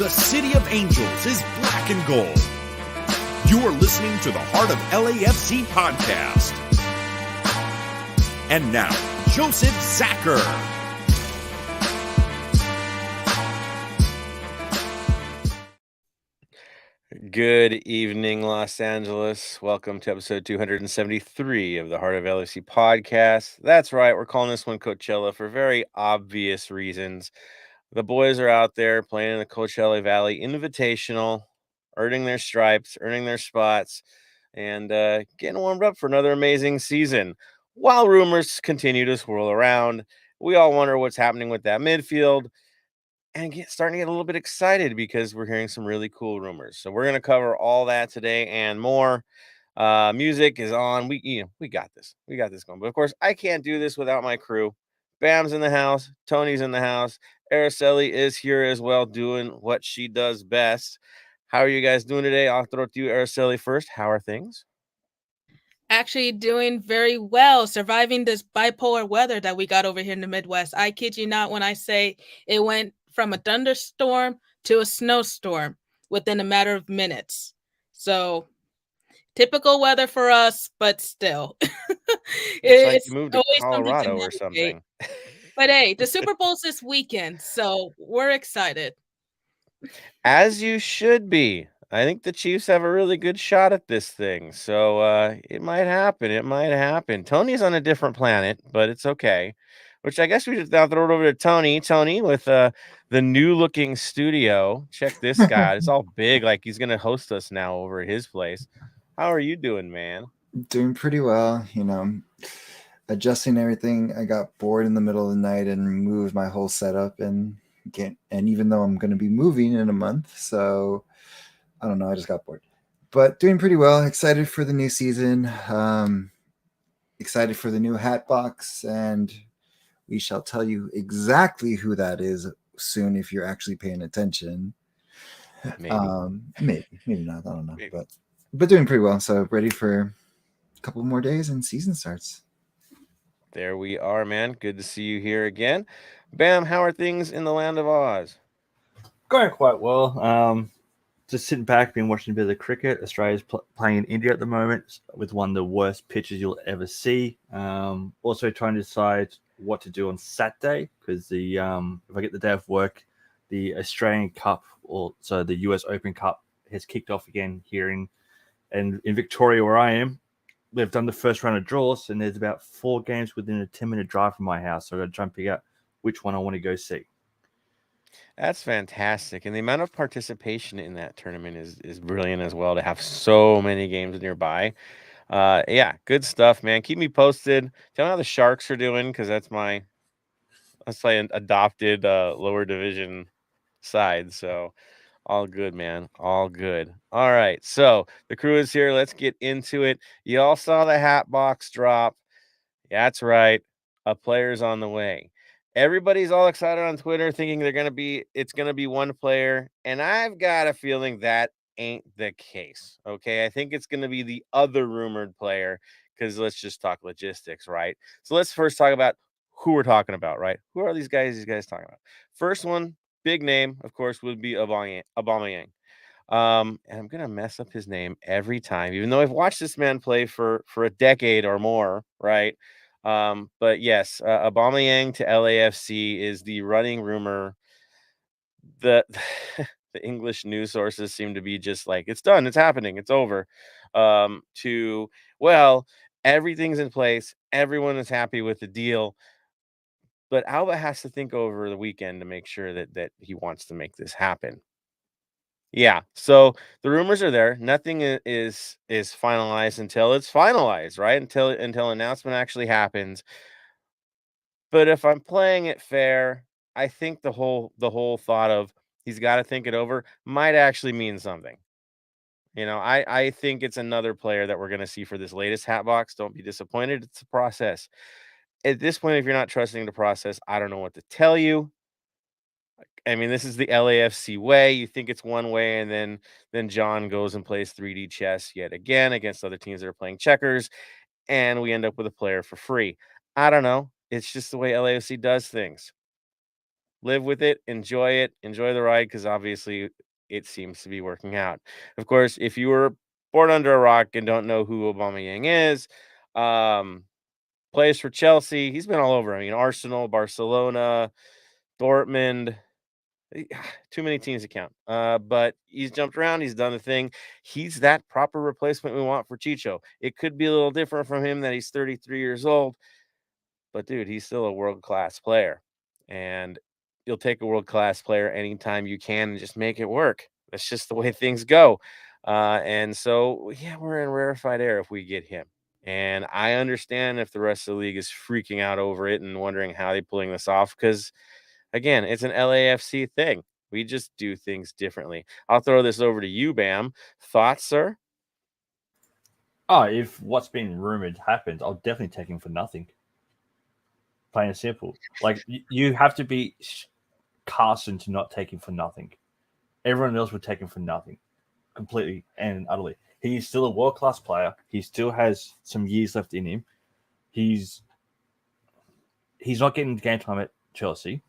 The City of Angels is black and gold. You are listening to the Heart of LAFC podcast. And now, Joseph Zacher. Good evening, Los Angeles. Welcome to episode 273 of the Heart of LAFC podcast. That's right, we're calling this one Coachella for very obvious reasons. The boys are out there playing in the Coachella Valley Invitational, earning their stripes, earning their spots, and getting warmed up for another amazing season. While rumors continue to swirl around, we all wonder what's happening with that midfield and starting to get a little bit excited because we're hearing some really cool rumors. So we're going to cover all that today and more. Music is on. We got this. We got this going. But of course, I can't do this without my crew. Bam's in the house. Tony's in the house. Araceli is here as well, doing what she does best. How are you guys doing today? I'll throw it to you, Araceli, first. How are things? Actually doing very well, surviving this bipolar weather that we got over here in the Midwest. I kid you not when I say it went from a thunderstorm to a snowstorm within a matter of minutes. So typical weather for us, but still. It's like you It's moved to always something to Colorado or navigate. something. But hey, the Super Bowl's this weekend, so we're excited. As you should be. I think the Chiefs have a really good shot at this thing. So it might happen. It might happen. Tony's on a different planet, but it's okay. Which I guess we should now throw it over to Tony. Tony with the new looking studio. Check this guy out. It's all big, like he's gonna host us now over at his place. How are you doing, man? Doing pretty well, adjusting everything. I got bored in the middle of the night and moved my whole setup and even though I'm going to be moving in a month, so I don't know, I just got bored. But doing pretty well. Excited for the new season. Excited for the new hat box, and we shall tell you exactly who that is soon if you're actually paying attention. Maybe. Maybe not. I don't know. Maybe. But doing pretty well. So ready for a couple more days and season starts. There we are, man. Good to see you here again. Bam, how are things in the land of Oz? Going quite well. Just sitting back, been watching a bit of the cricket. Australia's playing in India at the moment with one of the worst pitches you'll ever see. Also trying to decide what to do on Saturday because the if I get the day off work, the Australian Cup, also the US Open Cup, has kicked off again here in Victoria where I am. They've done the first round of draws, and there's about 4 games within a 10-minute drive from my house. So I've got to try and figure out which one I want to go see. That's fantastic. And the amount of participation in that tournament is brilliant as well, to have so many games nearby. Yeah, good stuff, man. Keep me posted. Tell me how the Sharks are doing, because that's my adopted lower division side. So all good, man. All good. All right. So the crew is here. Let's get into it. You all saw the hat box drop. That's right. A player's on the way. Everybody's all excited on Twitter, thinking it's gonna be one player, and I've got a feeling that ain't the case. Okay, I think it's gonna be the other rumored player, because let's just talk logistics, right? So let's first talk about who we're talking about, right? Who are these guys talking about? First one, big name, of course, would be Aubameyang. And I'm gonna mess up his name every time, even though I've watched this man play for a decade or more, right? But yes, Aubameyang to LAFC is the running rumor. The the English news sources seem to be just like, it's done, it's happening, it's over. Everything's in place, everyone is happy with the deal, but Alba has to think over the weekend to make sure that he wants to make this happen. Yeah, so the rumors are there. Nothing is finalized until it's finalized, right? Until announcement actually happens. But if I'm playing it fair, I think the whole thought of he's got to think it over might actually mean something. I think it's another player that we're going to see for this latest hat box. Don't be disappointed. It's a process. At this point, if you're not trusting the process, I don't know what to tell you. I mean, this is the LAFC way. You think it's one way, and then John goes and plays 3D chess yet again against other teams that are playing checkers, and we end up with a player for free. I don't know. It's just the way LAFC does things. live with it, enjoy the ride, because obviously it seems to be working out. Of course, if you were born under a rock and don't know who Aubameyang is, plays for Chelsea. He's been all over. I mean, Arsenal, Barcelona, Dortmund. Too many teams to count. But he's jumped around. He's done the thing. He's that proper replacement we want for Chicho. It could be a little different from him that he's 33 years old, but dude, he's still a world-class player. And you'll take a world-class player anytime you can and just make it work. That's just the way things go. And so, yeah, we're in rarefied air if we get him. And I understand if the rest of the league is freaking out over it and wondering how they're pulling this off, because again, it's an LAFC thing. We just do things differently. I'll throw this over to you, Bam. Thoughts, sir? Oh, if what's been rumored happens, I'll definitely take him for nothing. Plain and simple. Like, you have to be Carson to not take him for nothing. Everyone else would take him for nothing, completely and utterly. He's still a world-class player. He still has some years left in him. He's not getting game time at Chelsea.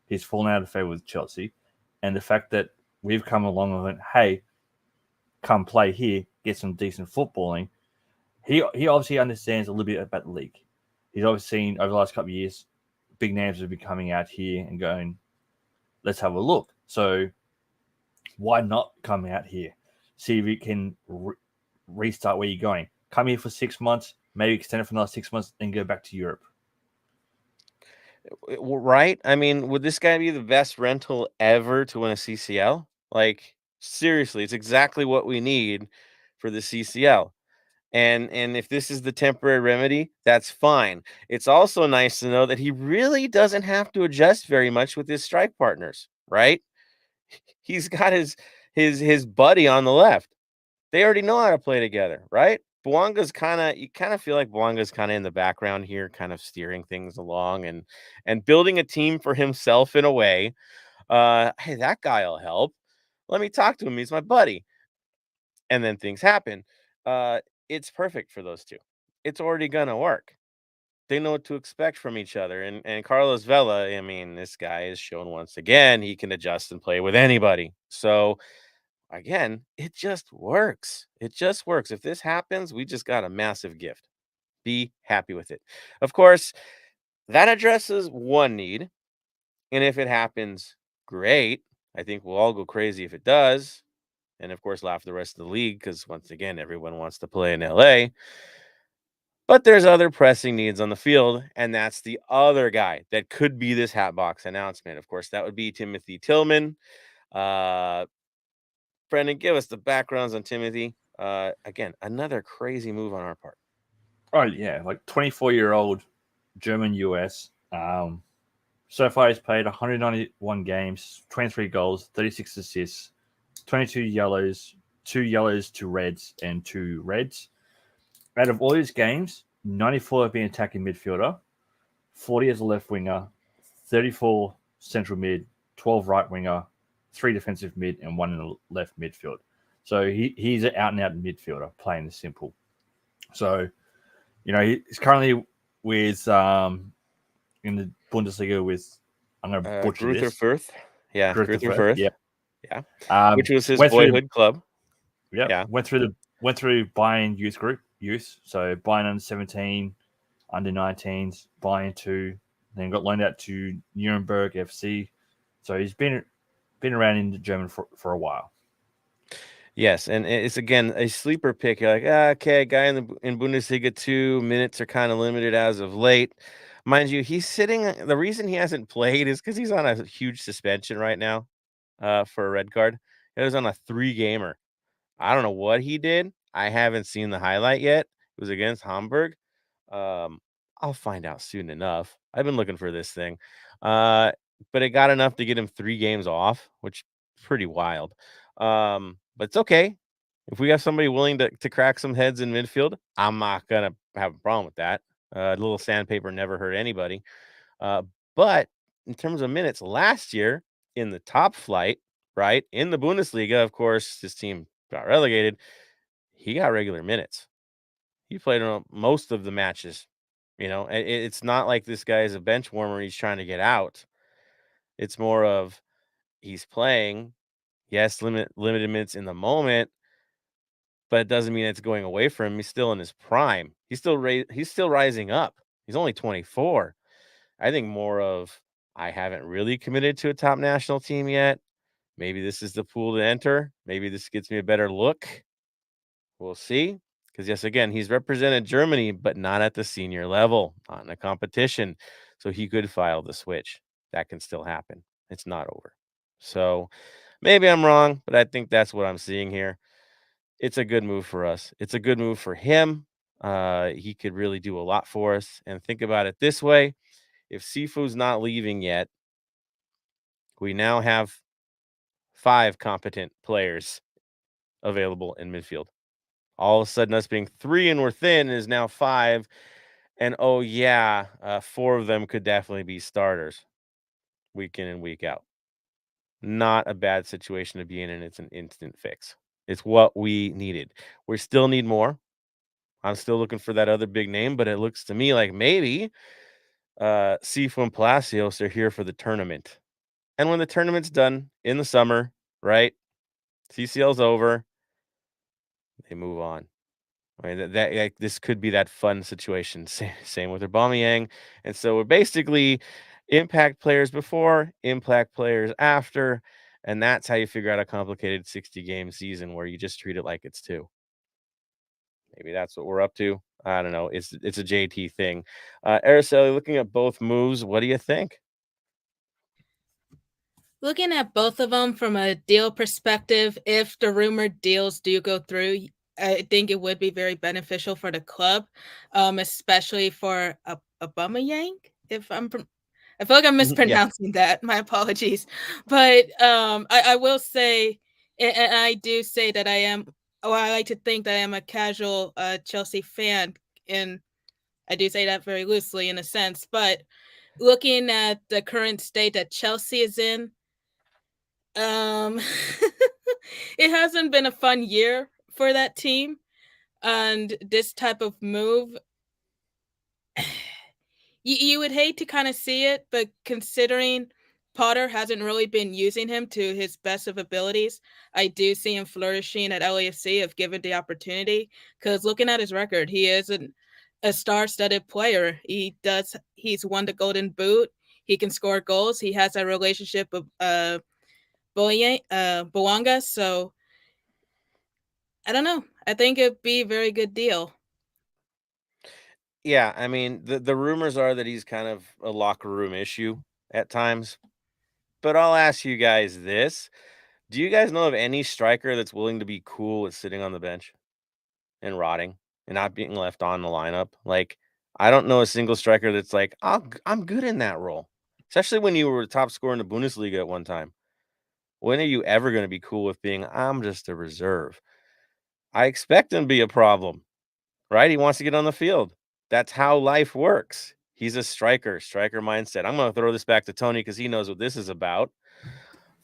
He's fallen out of favor with Chelsea. And the fact that we've come along and went, hey, come play here, get some decent footballing. He obviously understands a little bit about the league. He's obviously seen over the last couple of years, big names have been coming out here and going, let's have a look. So why not come out here? See if you can restart where you're going. Come here for 6 months, maybe extend it for another 6 months, and go back to Europe. Right? I mean, would this guy be the best rental ever to win a CCL? Like, seriously, it's exactly what we need for the CCL. And if this is the temporary remedy, that's fine. It's also nice to know that he really doesn't have to adjust very much with his strike partners, right? He's got his buddy on the left. They already know how to play together, right? You kind of feel like Bouanga's kind of in the background here, kind of steering things along and building a team for himself in a way. Hey, that guy'll help. Let me talk to him. He's my buddy. And then things happen. It's perfect for those two. It's already gonna work. They know what to expect from each other. And Carlos Vela, I mean, this guy has shown once again he can adjust and play with anybody. So again, it just works. It just works. If this happens, we just got a massive gift. Be happy with it. Of course, that addresses one need. And if it happens, great. I think we'll all go crazy if it does. And of course, laugh the rest of the league because once again, everyone wants to play in LA. But there's other pressing needs on the field, and that's the other guy that could be this Hatbox announcement. Of course, that would be Timothy Tillman. Brendan, give us the backgrounds on Timothy. Again, another crazy move on our part. Oh, yeah. Like 24-year-old German US. So far, he's played 191 games, 23 goals, 36 assists, 22 yellows, 2 yellows, 2 reds, and 2 reds. Out of all his games, 94 have been attacking midfielder, 40 as a left winger, 34 central mid, 12 right winger, 3 defensive mid, and 1 in the left midfield. So he's an out-and-out midfielder, plain and simple. So, you know, he's currently with in the Bundesliga with, I'm going to butcher this. Firth. Yeah, Gruther Firth. Yeah. Which was his boyhood club. Yeah. Went through Bayern youth. So Bayern under 17, under 19s, Bayern 2, then got loaned out to Nuremberg FC. So he's been around in the German for a while. Yes, and it's again a sleeper pick. You're like, okay, guy in Bundesliga 2, minutes are kind of limited as of late. Mind you, he's sitting. The reason he hasn't played is because he's on a huge suspension right now for a red card. It was on a 3-gamer. I don't know what he did. I haven't seen the highlight yet. It was against Hamburg. I'll find out soon enough. I've been looking for this thing. But it got enough to get him 3 games off, which is pretty wild. But it's okay. If we have somebody willing to crack some heads in midfield, I'm not going to have a problem with that. A little sandpaper never hurt anybody. But in terms of minutes, last year in the top flight, right, in the Bundesliga, of course, his team got relegated. He got regular minutes. He played on most of the matches. You know, it's not like this guy is a bench warmer. He's trying to get out. It's more of he's playing, yes, limited minutes in the moment, but it doesn't mean it's going away from him. He's still in his prime. He's still rising up. He's only 24. I think more of I haven't really committed to a top national team yet. Maybe this is the pool to enter. Maybe this gets me a better look. We'll see. Because, yes, again, he's represented Germany, but not at the senior level, not in a competition. So he could file the switch. That can still happen. It's not over. So maybe I'm wrong, but I think that's what I'm seeing here. It's a good move for us. It's a good move for him. He could really do a lot for us. And think about it this way. If Sifu's not leaving yet, we now have 5 competent players available in midfield. All of a sudden, us being 3 and we're thin is now 5. And, 4 of them could definitely be starters week in and week out. Not a bad situation to be in, and it's an instant fix. It's what we needed. We still need more. I'm still looking for that other big name, but it looks to me like maybe Sifu and Palacios are here for the tournament. And when the tournament's done in the summer, right? CCL's over. They move on. I mean, that this could be that fun situation. Same with Aubameyang. And so we're basically impact players before, impact players after, and that's how you figure out a complicated 60-game season where you just treat it like it's 2. Maybe that's what we're up to. I don't know. It's a JT thing. Araceli, looking at both moves, what do you think? Looking at both of them from a deal perspective, if the rumored deals do go through, I think it would be very beneficial for the club, especially for Aubameyang. I feel like I'm mispronouncing that. My apologies, but I will say, and I do say that I am. Oh, I like to think that I am a casual Chelsea fan, and I do say that very loosely in a sense. But looking at the current state that Chelsea is in, it hasn't been a fun year for that team, and this type of move, you would hate to kind of see it, but considering Potter hasn't really been using him to his best of abilities, I do see him flourishing at LAFC if given the opportunity. Because looking at his record, he is a star-studded player. He's won the Golden Boot. He can score goals. He has a relationship with Boanga. So I don't know. I think it'd be a very good deal. Yeah, I mean, the rumors are that he's kind of a locker room issue at times. But I'll ask you guys this. Do you guys know of any striker that's willing to be cool with sitting on the bench and rotting and not being left on the lineup? Like, I don't know a single striker that's like, I'm good in that role. Especially when you were top scorer in the Bundesliga at one time. When are you ever going to be cool with being, I'm just a reserve? I expect him to be a problem, right? He wants to get on the field. That's how life works. He's a striker mindset. I'm going to throw this back to Tony because he knows what this is about.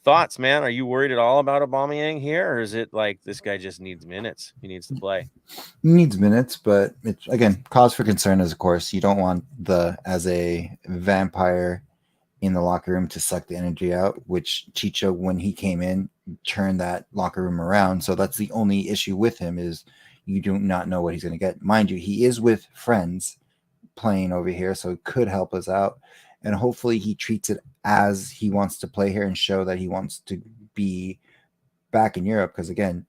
Thoughts, man? Are you worried at all about Aubameyang here, or is it like this guy just needs minutes? He needs to play. He needs minutes, but it's, again, cause for concern is, of course, you don't want as a vampire in the locker room to suck the energy out, which Chicho, when he came in, turned that locker room around. So that's the only issue with him is you do not know what he's going to get. Mind you, he is with friends playing over here, so it could help us out. And hopefully he treats it as he wants to play here and show that he wants to be back in Europe. Because again,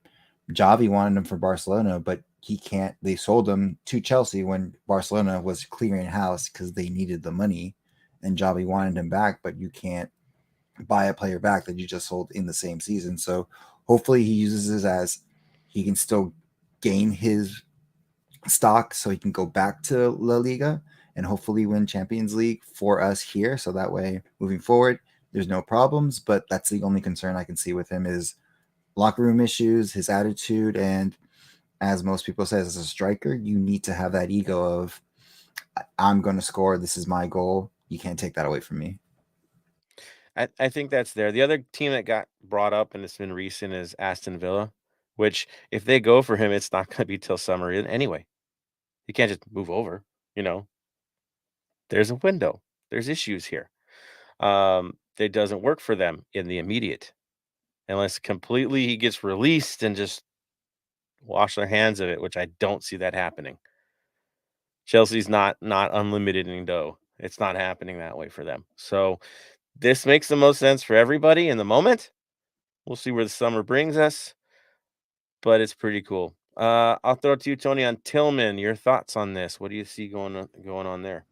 Javi wanted him for Barcelona, but he can't. They sold him to Chelsea when Barcelona was clearing house because they needed the money, and Javi wanted him back, but you can't buy a player back that you just sold in the same season. So hopefully he uses this as he can still gain his stock so he can go back to La Liga and hopefully win Champions League for us here. So that way, moving forward, there's no problems. But that's the only concern I can see with him is locker room issues, his attitude, and as most people say, as a striker, you need to have that ego of, I'm going to score. This is my goal. You can't take that away from me. I think that's there. The other team that got brought up, and it's been recent, is Aston Villa, which if they go for him, it's not going to be till summer anyway. You can't just move over, There's a window. There's issues here. that doesn't work for them in the immediate, unless completely he gets released and just wash their hands of it, which I don't see that happening. Chelsea's not unlimited in dough. It's not happening that way for them. So this makes the most sense for everybody in the moment. We'll see where the summer brings us, but it's pretty cool. I'll throw it to you, Tony, on Tillman. Your thoughts on this? What do you see going on there?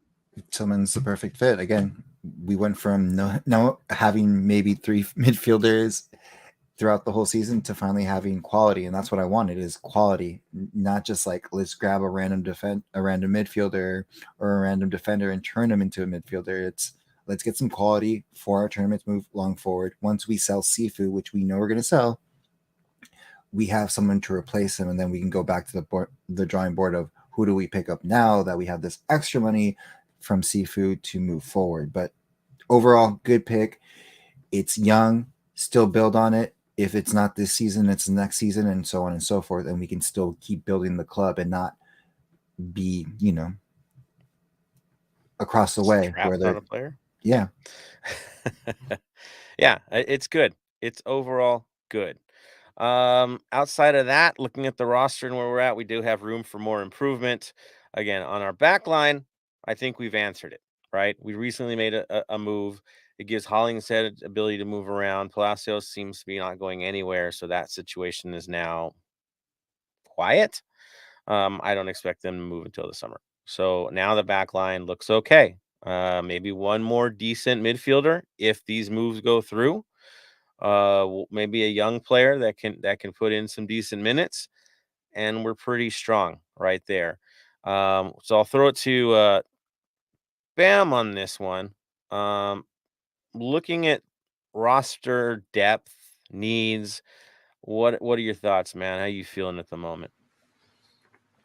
Tillman's the perfect fit. Again, we went from no having maybe 3 midfielders throughout the whole season to finally having quality, and that's what I wanted, is quality, not just like let's grab a random midfielder or a random defender and turn them into a midfielder. It's let's get some quality for our tournament to move long forward. Once we sell Sifu, which we know we're going to sell, we have someone to replace him, and then we can go back to the drawing board of who do we pick up now that we have this extra money from Sifu to move forward. But overall, good pick. It's young, still build on it. If it's not this season, it's the next season, and so on and so forth. And we can still keep building the club and not be, across the way. Strapped on a player? Yeah. Yeah, it's good. It's overall good. Outside of that, looking at the roster and where we're at, we do have room for more improvement. Again, on our back line, I think we've answered it, right? We recently made a move. It gives Hollingshead ability to move around. Palacios seems to be not going anywhere, so that situation is now quiet. I don't expect them to move until the summer. So now the back line looks okay. Maybe one more decent midfielder if these moves go through. Maybe a young player that can put in some decent minutes, and we're pretty strong right there. So I'll throw it to Bam on this one. Looking at roster depth needs, what are your thoughts, man? How you feeling at the moment?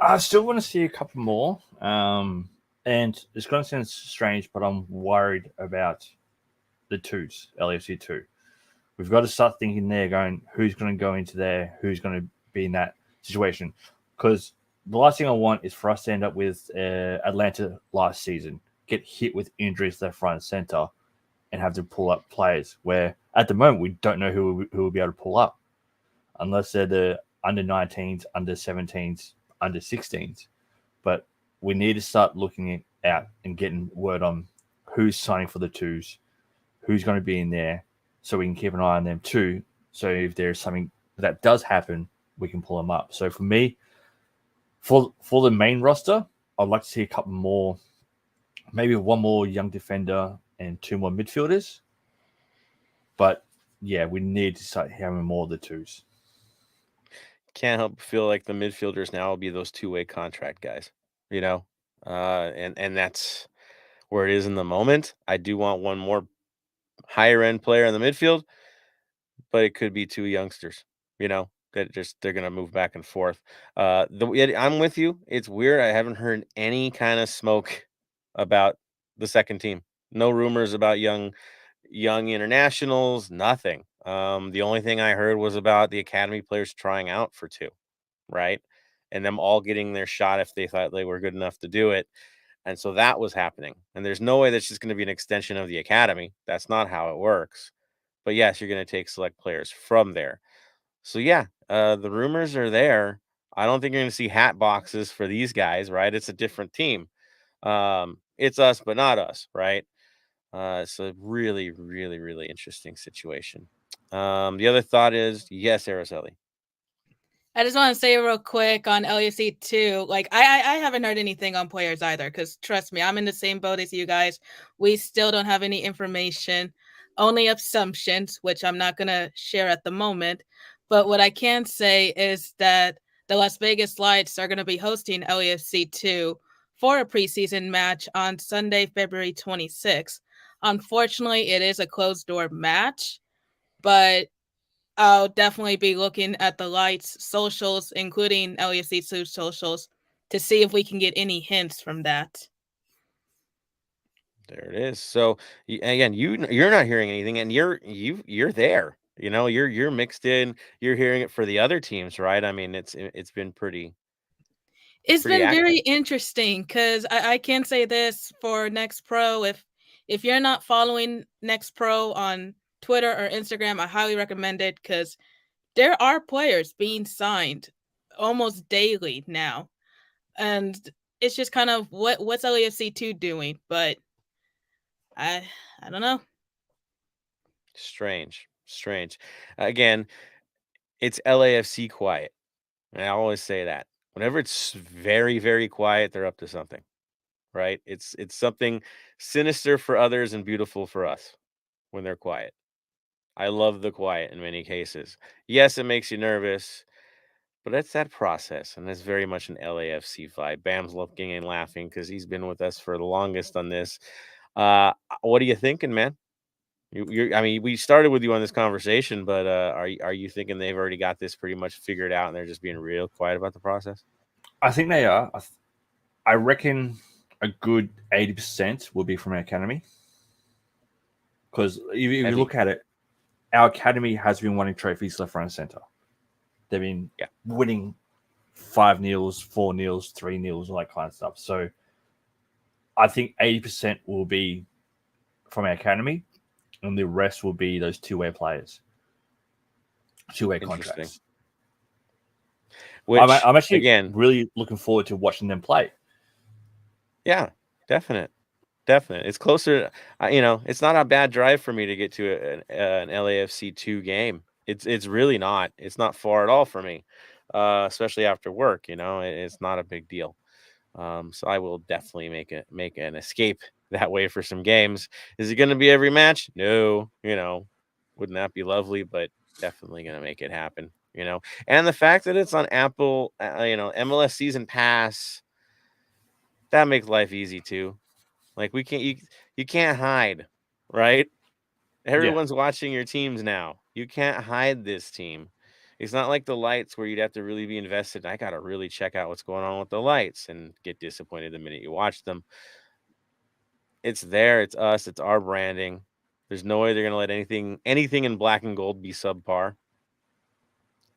I still want to see a couple more. And it's going to sound strange, but I'm worried about the twos, LAFC 2. We've got to start thinking there, going, who's going to go into there? Who's going to be in that situation? Because the last thing I want is for us to end up with Atlanta last season, get hit with injuries left, right, and center, and have to pull up players where at the moment we don't know who will be able to pull up unless they're the under 19s, under 17s, under 16s. But we need to start looking out and getting word on who's signing for the twos, who's going to be in there, so we can keep an eye on them too. So if there's something that does happen, we can pull them up. So for me, for the main roster, I'd like to see a couple more, maybe one more young defender and 2 more midfielders. But yeah, we need to start having more of the twos. Can't help but feel like the midfielders now will be those two-way contract guys, and that's where it is in the moment. I do want one more higher end player in the midfield, but it could be 2 youngsters, that they're going to move back and forth. I'm with you. It's weird. I haven't heard any kind of smoke about the second team. No rumors about young internationals, nothing. The only thing I heard was about the academy players trying out for 2, right? And them all getting their shot if they thought they were good enough to do it. And so that was happening. And there's no way that's just going to be an extension of the academy. That's not how it works. But yes, you're going to take select players from there. So yeah, the rumors are there. I don't think you're going to see hat boxes for these guys, right? It's a different team. It's us, but not us, right? It's a really, really, really interesting situation. The other thought is, yes, Araceli. I just want to say real quick on LAFC too. Like I haven't heard anything on players either, because trust me, I'm in the same boat as you guys. We still don't have any information, only assumptions, which I'm not gonna share at the moment. But what I can say is that the Las Vegas Lights are gonna be hosting LAFC 2 for a preseason match on Sunday, February 26th. Unfortunately, it is a closed door match, but I'll definitely be looking at the Lights socials, including LAFC2 socials, to see if we can get any hints from that. There it is. So again, you're not hearing anything, and you're there. You're mixed in. You're hearing it for the other teams, right? I mean, it's been pretty. It's pretty been active. very interesting, because I can say this for Next Pro, if If you're not following Next Pro on Twitter or Instagram, I highly recommend it because there are players being signed almost daily now. And it's just kind of what's LAFC 2 doing? But I don't know. Strange. Again, it's LAFC quiet. And I always say that. Whenever it's very, very quiet, they're up to something. Right? It's something sinister for others and beautiful for us when they're quiet. I love the quiet in many cases. Yes, it makes you nervous, but it's that process, and it's very much an LAFC vibe. Bam's looking and laughing because he's been with us for the longest on this. What are you thinking, man? I mean, we started with you on this conversation, but are you thinking they've already got this pretty much figured out, and they're just being real quiet about the process? I think they are. I reckon a good 80% will be from our academy. Because if you look at it, our academy has been winning trophies left, right, and center. They've been winning 5-0, 4-0, 3-0, all that kind of stuff. So I think 80% will be from our academy, and the rest will be those two-way players, two-way contracts. Which, I'm actually again, really looking forward to watching them play. Yeah, definite. It's closer. It's not a bad drive for me to get to an LAFC 2 game. It's really not. It's not far at all for me, especially after work. It's not a big deal. So I will definitely make an escape that way for some games. Is it going to be every match? No. Wouldn't that be lovely? But definitely going to make it happen. And the fact that it's on Apple, MLS Season Pass, that makes life easy too. Like you can't hide, right? Everyone's watching your teams now. You can't hide this team. It's not like the lights where you'd have to really be invested. I got to really check out what's going on with the lights and get disappointed the minute you watch them. It's there. It's us. It's our branding. There's no way they're going to let anything in black and gold be subpar.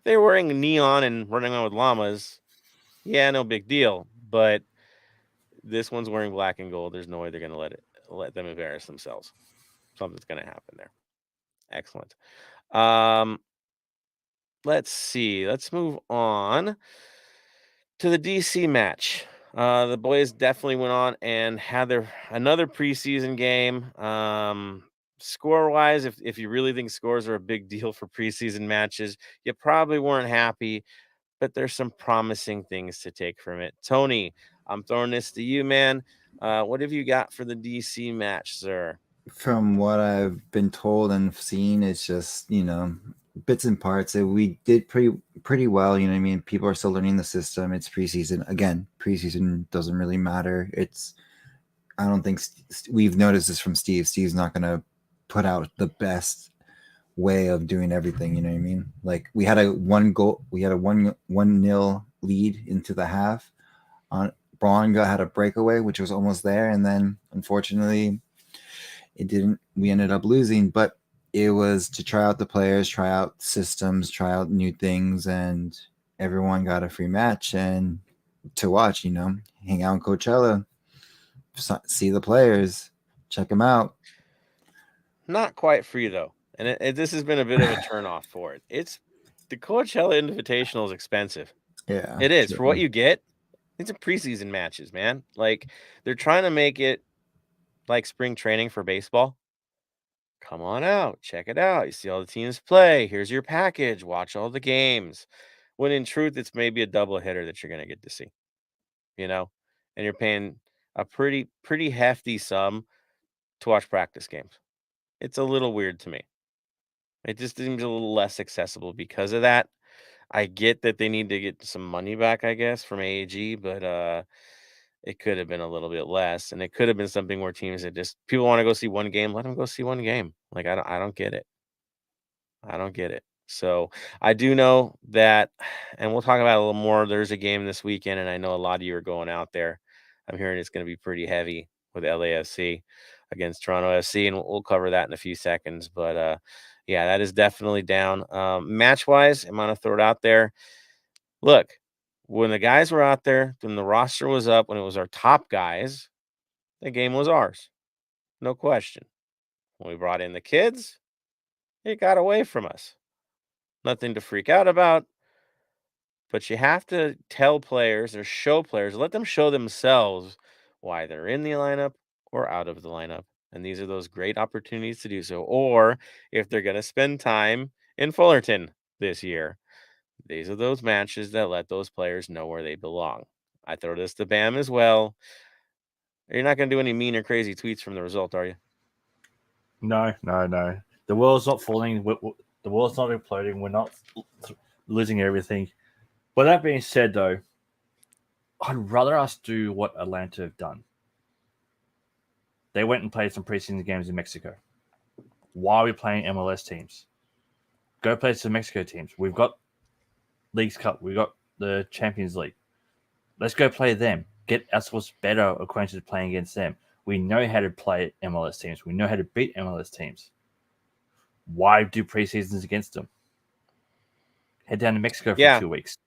They're wearing neon and running around with llamas. Yeah, no big deal. But this one's wearing black and gold. There's no way they're going to let them embarrass themselves. Something's going to happen there. Excellent. Let's see. Let's move on to the DC match. The boys definitely went on and had another preseason game. Score wise, if you really think scores are a big deal for preseason matches, you probably weren't happy, but there's some promising things to take from it. Tony, I'm throwing this to you, man. What have you got for the DC match, sir? From what I've been told and seen, it's just, bits and parts. We did pretty well. You know what I mean? People are still learning the system. It's preseason. Again, preseason doesn't really matter. I don't think we've noticed this from Steve. Steve's not going to put out the best way of doing everything. You know what I mean? Like we had a 1-0 lead into the half. Braun had a breakaway, which was almost there. And then unfortunately, it didn't. We ended up losing, but it was to try out the players, try out systems, try out new things, and everyone got a free match and to watch, hang out in Coachella, see the players, check them out. Not quite free though, and this has been a bit of a turnoff for it. It's the Coachella Invitational is expensive. Yeah, it is for what you get. It's a preseason matches, man. Like they're trying to make it like spring training for baseball. Come on out, check it out. You see all the teams play. Here's your package. Watch all the games. When in truth, it's maybe a double hitter that you're going to get to see, and you're paying a pretty hefty sum to watch practice games. It's a little weird to me. It just seems a little less accessible because of that. I get that they need to get some money back, I guess, from AAG, but it could have been a little bit less, and it could have been something where teams that just people want to go see one game, let them go see one game. Like I don't get it. I don't get it. So I do know that, and we'll talk about it a little more. There's a game this weekend, and I know a lot of you are going out there. I'm hearing it's going to be pretty heavy with LAFC against Toronto FC, and we'll cover that in a few seconds. But yeah, that is definitely down. Match wise, I'm going to throw it out there. Look, when the guys were out there, when the roster was up, when it was our top guys, the game was ours. no question. When we brought in the kids, it got away from us. Nothing to freak out about, but you have to tell players or show players, let them show themselves why they're in the lineup or out of the lineup. And these are those great opportunities to do so. Or if they're going to spend time in Fullerton this year, these are those matches that let those players know where they belong. I throw this to Bam as well. You're not going to do any mean or crazy tweets from the result, are you? No. The world's not falling. The world's not imploding. We're not losing everything. But that being said, though, I'd rather us do what Atlanta have done. They went and played some preseason games in Mexico. Why are we playing MLS teams? Go play some Mexico teams. We've got Leagues Cup. We've got the Champions League. Let's go play them. Get ourselves better acquainted playing against them. We know how to play MLS teams. We know how to beat MLS teams. Why do preseasons against them? Head down to Mexico for 2 weeks.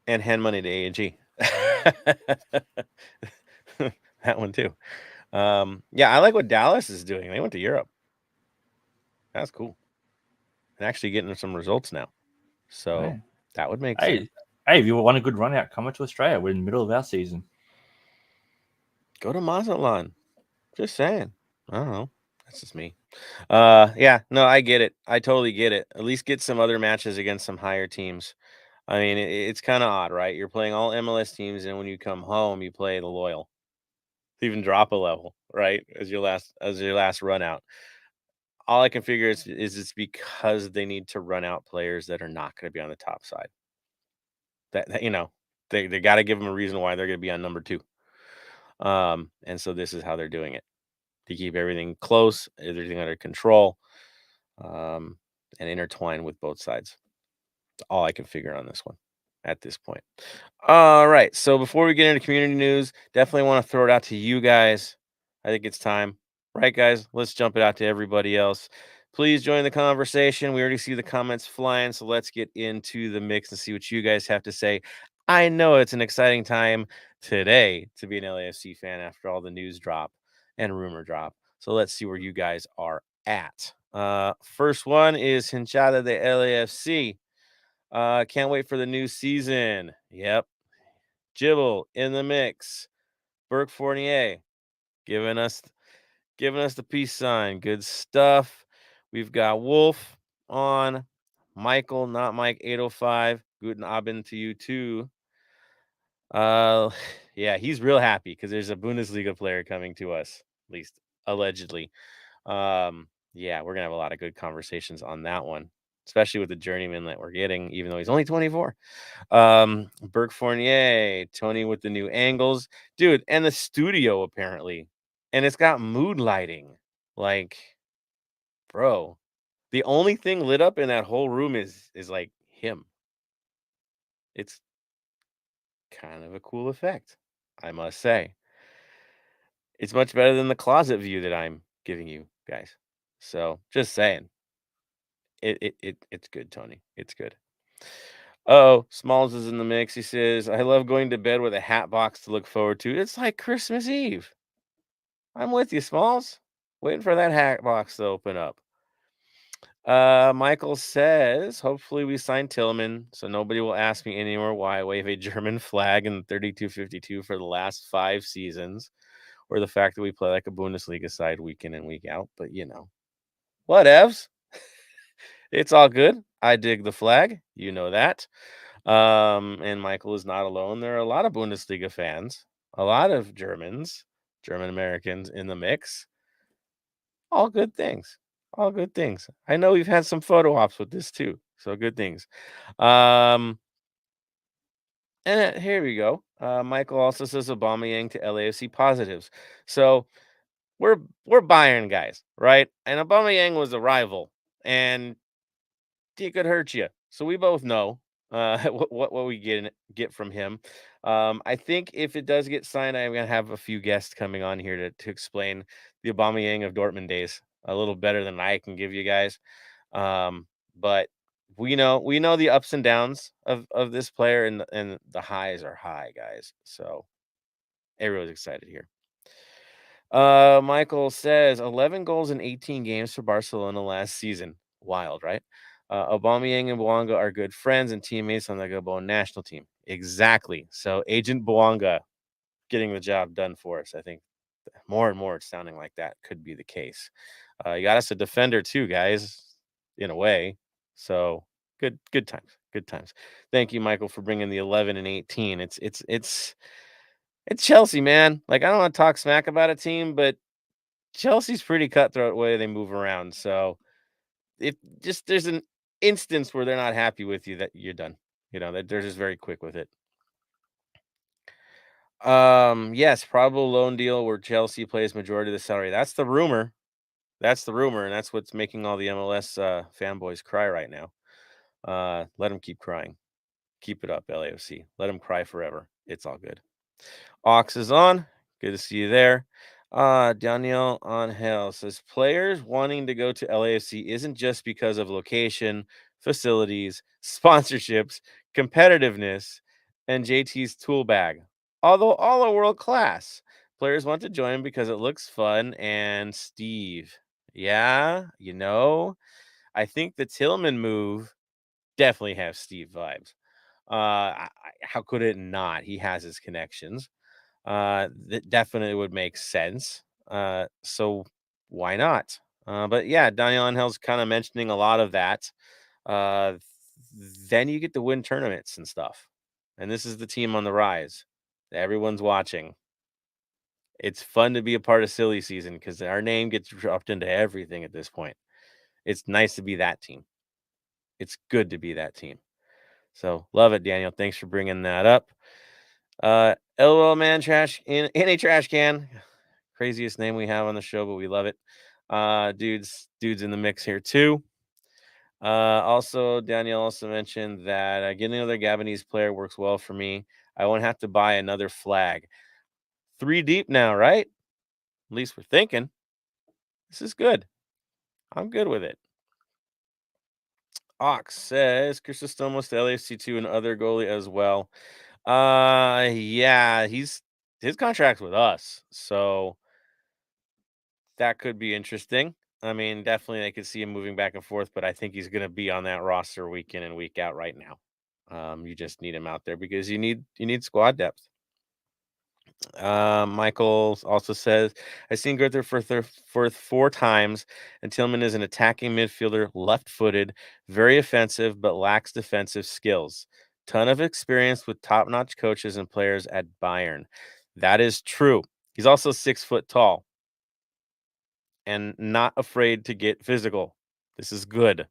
And hand money to A&G. That one too. I like what Dallas is doing. They went to Europe. That's cool. And actually getting some results now. So that would make sense. Hey, if you want a good run out, come up to Australia. We're in the middle of our season. Go to Mazatlan. Just saying. I don't know. That's just me. I get it. I totally get it. At least get some other matches against some higher teams. I mean, it's kind of odd, right? You're playing all MLS teams, and when you come home, you play the Loyal. Even drop a level, right? As your last run out. All I can figure is it's because they need to run out players that are not going to be on the top side. That they got to give them a reason why they're going to be on number 2. And so this is how they're doing it. To keep everything close, everything under control, and intertwine with both sides. That's all I can figure on this one at this point. All right. So before we get into community news, definitely want to throw it out to you guys. I think it's time. Right, guys? Let's jump it out to everybody else. Please join the conversation. We already see the comments flying, so let's get into the mix and see what you guys have to say. I know it's an exciting time today to be an LAFC fan after all the news drop and rumor drop. So let's see where you guys are at. First one is Hinchada de LAFC. Can't wait for the new season. Yep. Jibble in the mix. Burke Fournier giving us the peace sign. Good stuff. We've got Wolf on. Michael, not Mike 805. Guten Abend to you too. He's real happy because there's a Bundesliga player coming to us, at least allegedly. We're gonna have a lot of good conversations on that one, especially with the journeyman that we're getting, even though he's only 24. Burke Fournier, Tony with the new angles, dude, and the studio apparently, and it's got mood lighting. Like, bro, the only thing lit up in that whole room is like him. It's kind of a cool effect, I must say. It's much better than the closet view that I'm giving you guys. So just saying. It's good, Tony. It's good. Oh, Smalls is in the mix. He says, I love going to bed with a hat box to look forward to. It's like Christmas Eve. I'm with you, Smalls. Waiting for that hat box to open up. Michael says, hopefully we sign Tillman, so nobody will ask me anymore why I wave a German flag in 32-52 for the last 5 seasons, or the fact that we play like a Bundesliga side week in and week out. But, whatevs. It's all good. I dig the flag. You know that. And Michael is not alone. There are a lot of Bundesliga fans, a lot of German Americans in the mix. All good things. All good things. I know we've had some photo ops with this too. So good things. And here we go. Michael also says Aubameyang to LAFC positives. So we're Bayern guys, right? And Aubameyang was a rival, and he could hurt you. So we both know what we get from him. I think if it does get signed, I'm gonna have a few guests coming on here to explain the Aubameyang of Dortmund days a little better than I can give you guys. But we know the ups and downs of this player, and the highs are high, guys. So everyone's excited here. Michael says 11 goals in 18 games for Barcelona last season. Wild, right? Aubameyang and Bouanga are good friends and teammates on the Gabon national team. Exactly. So Agent Bouanga getting the job done for us. I think more and more it's sounding like that could be the case. You got us a defender too, guys, in a way. So good times. Thank you, Michael, for bringing the 11 and 18. It's Chelsea, man. Like, I don't want to talk smack about a team, but Chelsea's pretty cutthroat way they move around. So if just there's an instance where they're not happy with you, that you're done. That they're just very quick with it. Yes, probable loan deal where Chelsea plays majority of the salary. That's the rumor. And that's what's making all the MLS fanboys cry right now. Let them keep crying. Keep it up, LAFC. Let them cry forever. It's all good. Ox is on. Good to see you there. Daniel Angel says players wanting to go to LAFC isn't just because of location, facilities, sponsorships, competitiveness, and JT's tool bag. Although all are world class, players want to join because it looks fun. And Steve, yeah, I think the Tillman move definitely has Steve vibes. How could it not? He has his connections. That definitely would make sense. So why not? But yeah, Daniel Angel's kind of mentioning a lot of that. Then you get to win tournaments and stuff. And this is the team on the rise. Everyone's watching. It's fun to be a part of silly season because our name gets dropped into everything at this point. It's nice to be that team. It's good to be that team. So love it, Daniel. Thanks for bringing that up. LOL man trash in a trash can. Craziest name we have on the show, but we love it. Dudes in the mix here too. Also, Daniel also mentioned that getting another Gabonese player works well for me. I won't have to buy another flag. 3 deep now, right? At least we're thinking. This is good. I'm good with it. Ox says Chrysostomos to LAFC2 and other goalie as well. Yeah, his contract's with us, so that could be interesting. I mean, definitely I could see him moving back and forth, but I think he's going to be on that roster week in and week out right now. You just need him out there because you need squad depth. Michael also says, I've seen Gurther for 4 times, and Tillman is an attacking midfielder, left-footed, very offensive, but lacks defensive skills. Ton of experience with top-notch coaches and players at Bayern. That is true. He's also 6 foot tall and not afraid to get physical. This is good.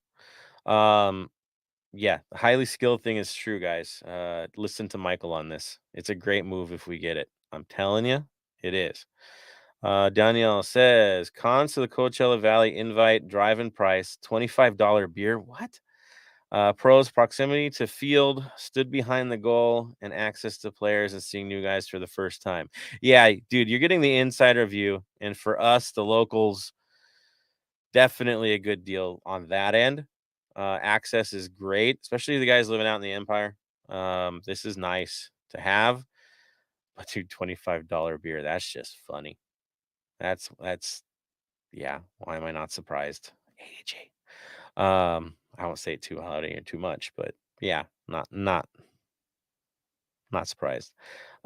Yeah, the highly skilled thing is true, guys. Listen to Michael on this. It's a great move if we get it. I'm telling you, it is. Danielle says, cons to the Coachella Valley invite, drive-in price, $25 beer. What? Pros, proximity to field, stood behind the goal, and access to players and seeing new guys for the first time. Yeah, dude, you're getting the insider view. And for us, the locals, definitely a good deal on that end. Access is great, especially the guys living out in the Empire. This is nice to have. But dude, $25 beer, that's just funny. That's yeah. Why am I not surprised? AJ. I won't say it too loud or too much, but yeah, not surprised.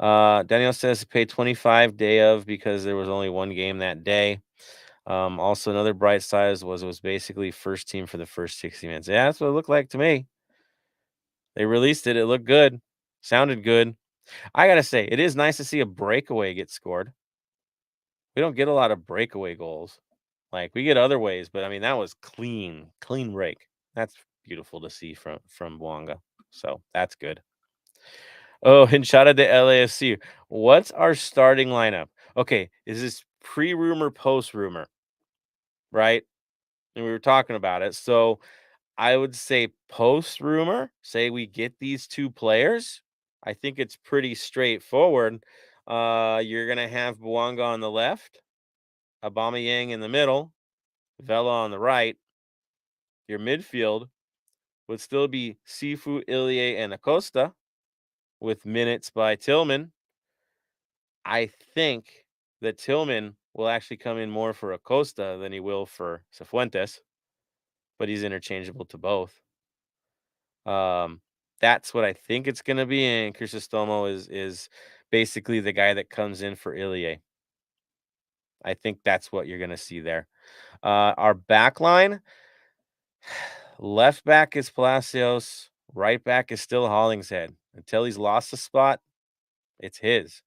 Daniel says to pay 25 day of because there was only one game that day. Also, another bright side was it was basically first team for the first 60 minutes. Yeah, that's what it looked like to me. They released it. It looked good. Sounded good. I got to say, it is nice to see a breakaway get scored. We don't get a lot of breakaway goals. Like, we get other ways, but I mean, that was clean break. That's beautiful to see from Bouanga. So that's good. Oh, and shout out to LAFC. What's our starting lineup? Okay, is this pre-rumor, post-rumor? Right? And we were talking about it. So I would say post-rumor, say we get these 2 players. I think it's pretty straightforward. You're going to have Bouanga on the left, Aubameyang in the middle, Vela on the right. Your midfield would still be Sifu, Ilie, and Acosta with minutes by Tillman. I think that Tillman will actually come in more for Acosta than he will for Cifuentes, but he's interchangeable to both. That's what I think it's going to be, and Crisostomo is basically the guy that comes in for Ilie. I think that's what you're going to see there. Our back line, left back is Palacios, right back is still Hollingshead. Until he's lost a spot, it's his.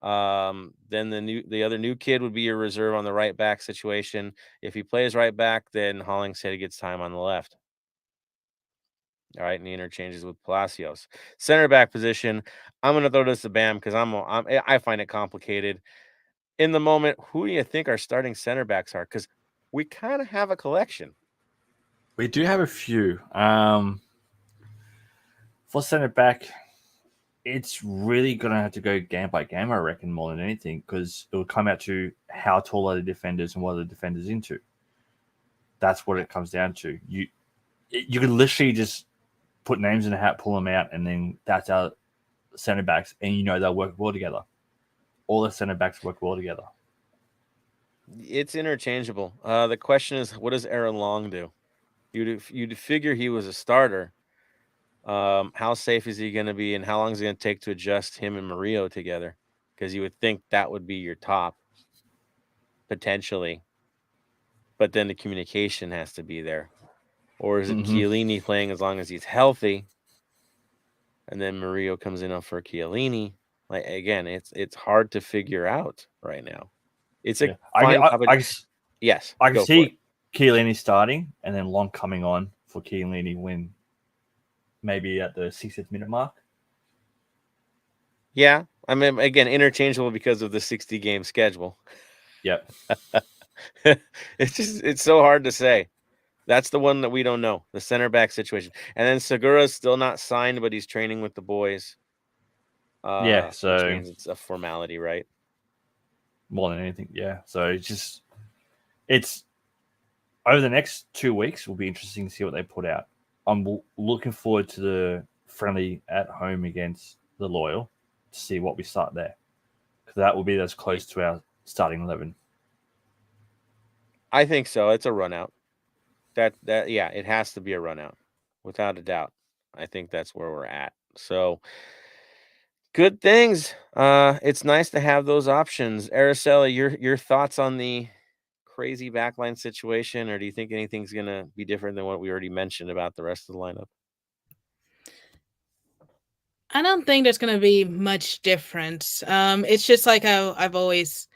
Then the other new kid would be your reserve on the right back situation. If he plays right back, then Hollingshead gets time on the left. All right, and he interchanges with Palacios. Center back position, I'm going to throw this to Bam because I find it complicated. In the moment, who do you think our starting center backs are? Because we kind of have a collection. We do have a few. For center back, it's really going to have to go game by game, I reckon, more than anything, because it will come out to how tall are the defenders and what are the defenders into. That's what it comes down to. You can literally just put names in a hat, pull them out, and then that's our center backs, and they'll work well together. All the center backs work well together. It's interchangeable. The question is, what does Aaron Long do? You'd figure he was a starter. How safe is he going to be, and how long is it going to take to adjust him and Murillo together? Because you would think that would be your top, potentially. But then the communication has to be there. Or is it Chiellini playing as long as he's healthy? And then Murillo comes in for Chiellini. Like, again, it's hard to figure out right now. It's a yes. I can see Chiellini starting and then Long coming on for Chiellini when maybe at the 60th minute mark. Yeah, I mean, again, interchangeable because of the 60 game schedule. Yep. It's so hard to say. That's the one that we don't know, the center back situation. And then Segura's still not signed, but he's training with the boys. So which means it's a formality, right? More than anything, yeah. So it's over the next 2 weeks will be interesting to see what they put out. I'm looking forward to the friendly at home against the Loyal to see what we start there, because that will be as close to our starting 11. I think so. It's a run out. Yeah, it has to be a run out, without a doubt. I think that's where we're at. So good things. It's nice to have those options. Araceli, your thoughts on the crazy backline situation, or do you think anything's gonna be different than what we already mentioned about the rest of the lineup? I don't think there's going to be much difference. It's just like I've always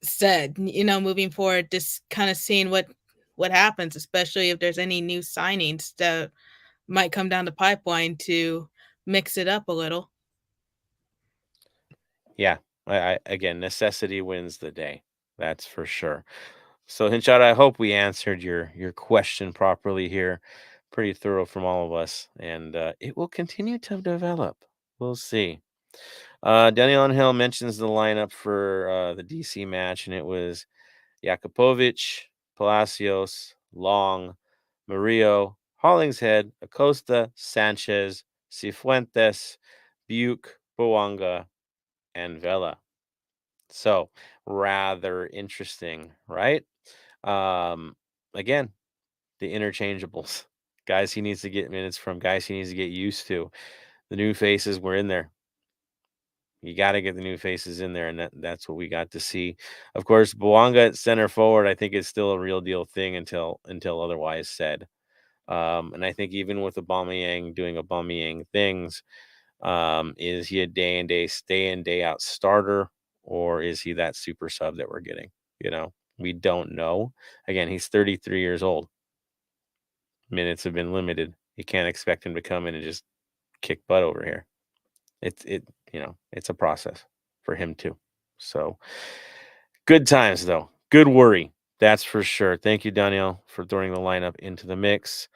said, moving forward, just kind of seeing what happens, especially if there's any new signings that might come down the pipeline to mix it up a little. Yeah, I again, necessity wins the day. That's for sure. So, Hinchada, I hope we answered your question properly here. Pretty thorough from all of us, and it will continue to develop. We'll see. Daniel Angel mentions the lineup for the DC match, and it was Jakupovic, Palacios, Long, Murillo, Hollingshead, Acosta, Sanchez, Cifuentes, Buke, Boanga, and Vela. So rather interesting, right? Again, the interchangeables, guys he needs to get minutes from, guys he needs to get used to. The new faces were in there. You got to get the new faces in there, and that's what we got to see. Of course, Boanga at center forward, I think is still a real deal thing until otherwise said. And I think even with Aubameyang doing Aubameyang things, is he a day in day out starter, or is he that super sub that we're getting? We don't know. Again, he's 33 years old. Minutes have been limited. You can't expect him to come in and just kick butt over here. It's a process for him too. So good times though. Good worry. That's for sure. Thank you, Daniel, for throwing the lineup into the mix.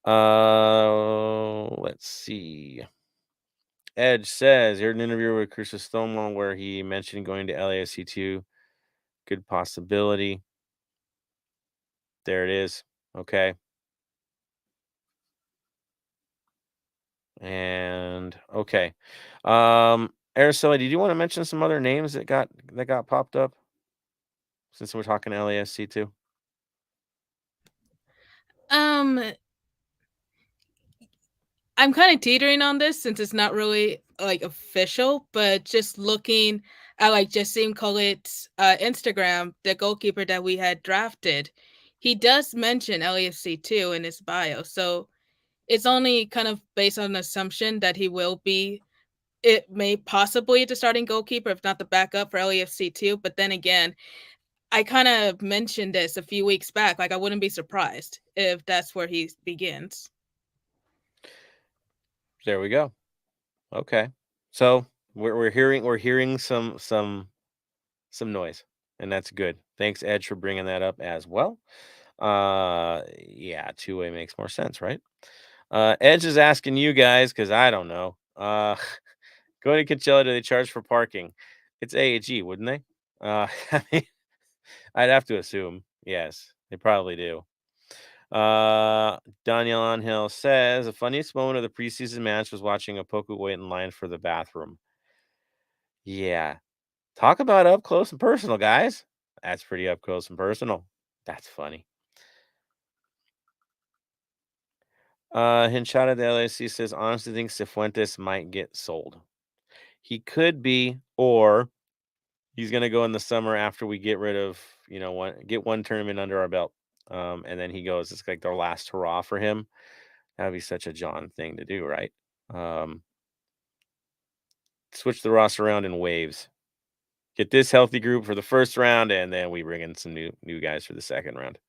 Let's see. Edge says, heard an interview with Crisostomo where he mentioned going to LAFC 2. Good possibility. There it is. Okay. And okay. Araceli, did you want to mention some other names that got popped up? since we're talking LAFC too? I'm kind of teetering on this since it's not really like official, but just looking at like Jassim Khalid's Instagram, the goalkeeper that we had drafted, he does mention LAFC too in his bio. So it's only kind of based on an assumption that he will be, it may possibly the starting goalkeeper, if not the backup for LAFC too. But then again, I kind of mentioned this a few weeks back. Like I wouldn't be surprised if that's where he begins. There we go. Okay. So we're hearing some noise, and that's good. Thanks, Edge, for bringing that up as well. Yeah, two-way makes more sense, right? Edge is asking you guys because I don't know. Going to Coachella, do they charge for parking? It's AAG, wouldn't they? I mean, I'd have to assume yes, they probably do. Daniel Anhill says the funniest moment of the preseason match was watching Opoku wait in line for the bathroom. Yeah. Talk about up close and personal, guys. That's pretty up close and personal. That's funny. Hinchada de LAC says, honestly think Cifuentes might get sold. He could be, or he's going to go in the summer after we get rid of, get one tournament under our belt. And then he goes, it's like their last hurrah for him. That'd be such a John thing to do, right? Switch the roster around in waves. Get this healthy group for the first round, and then we bring in some new guys for the second round.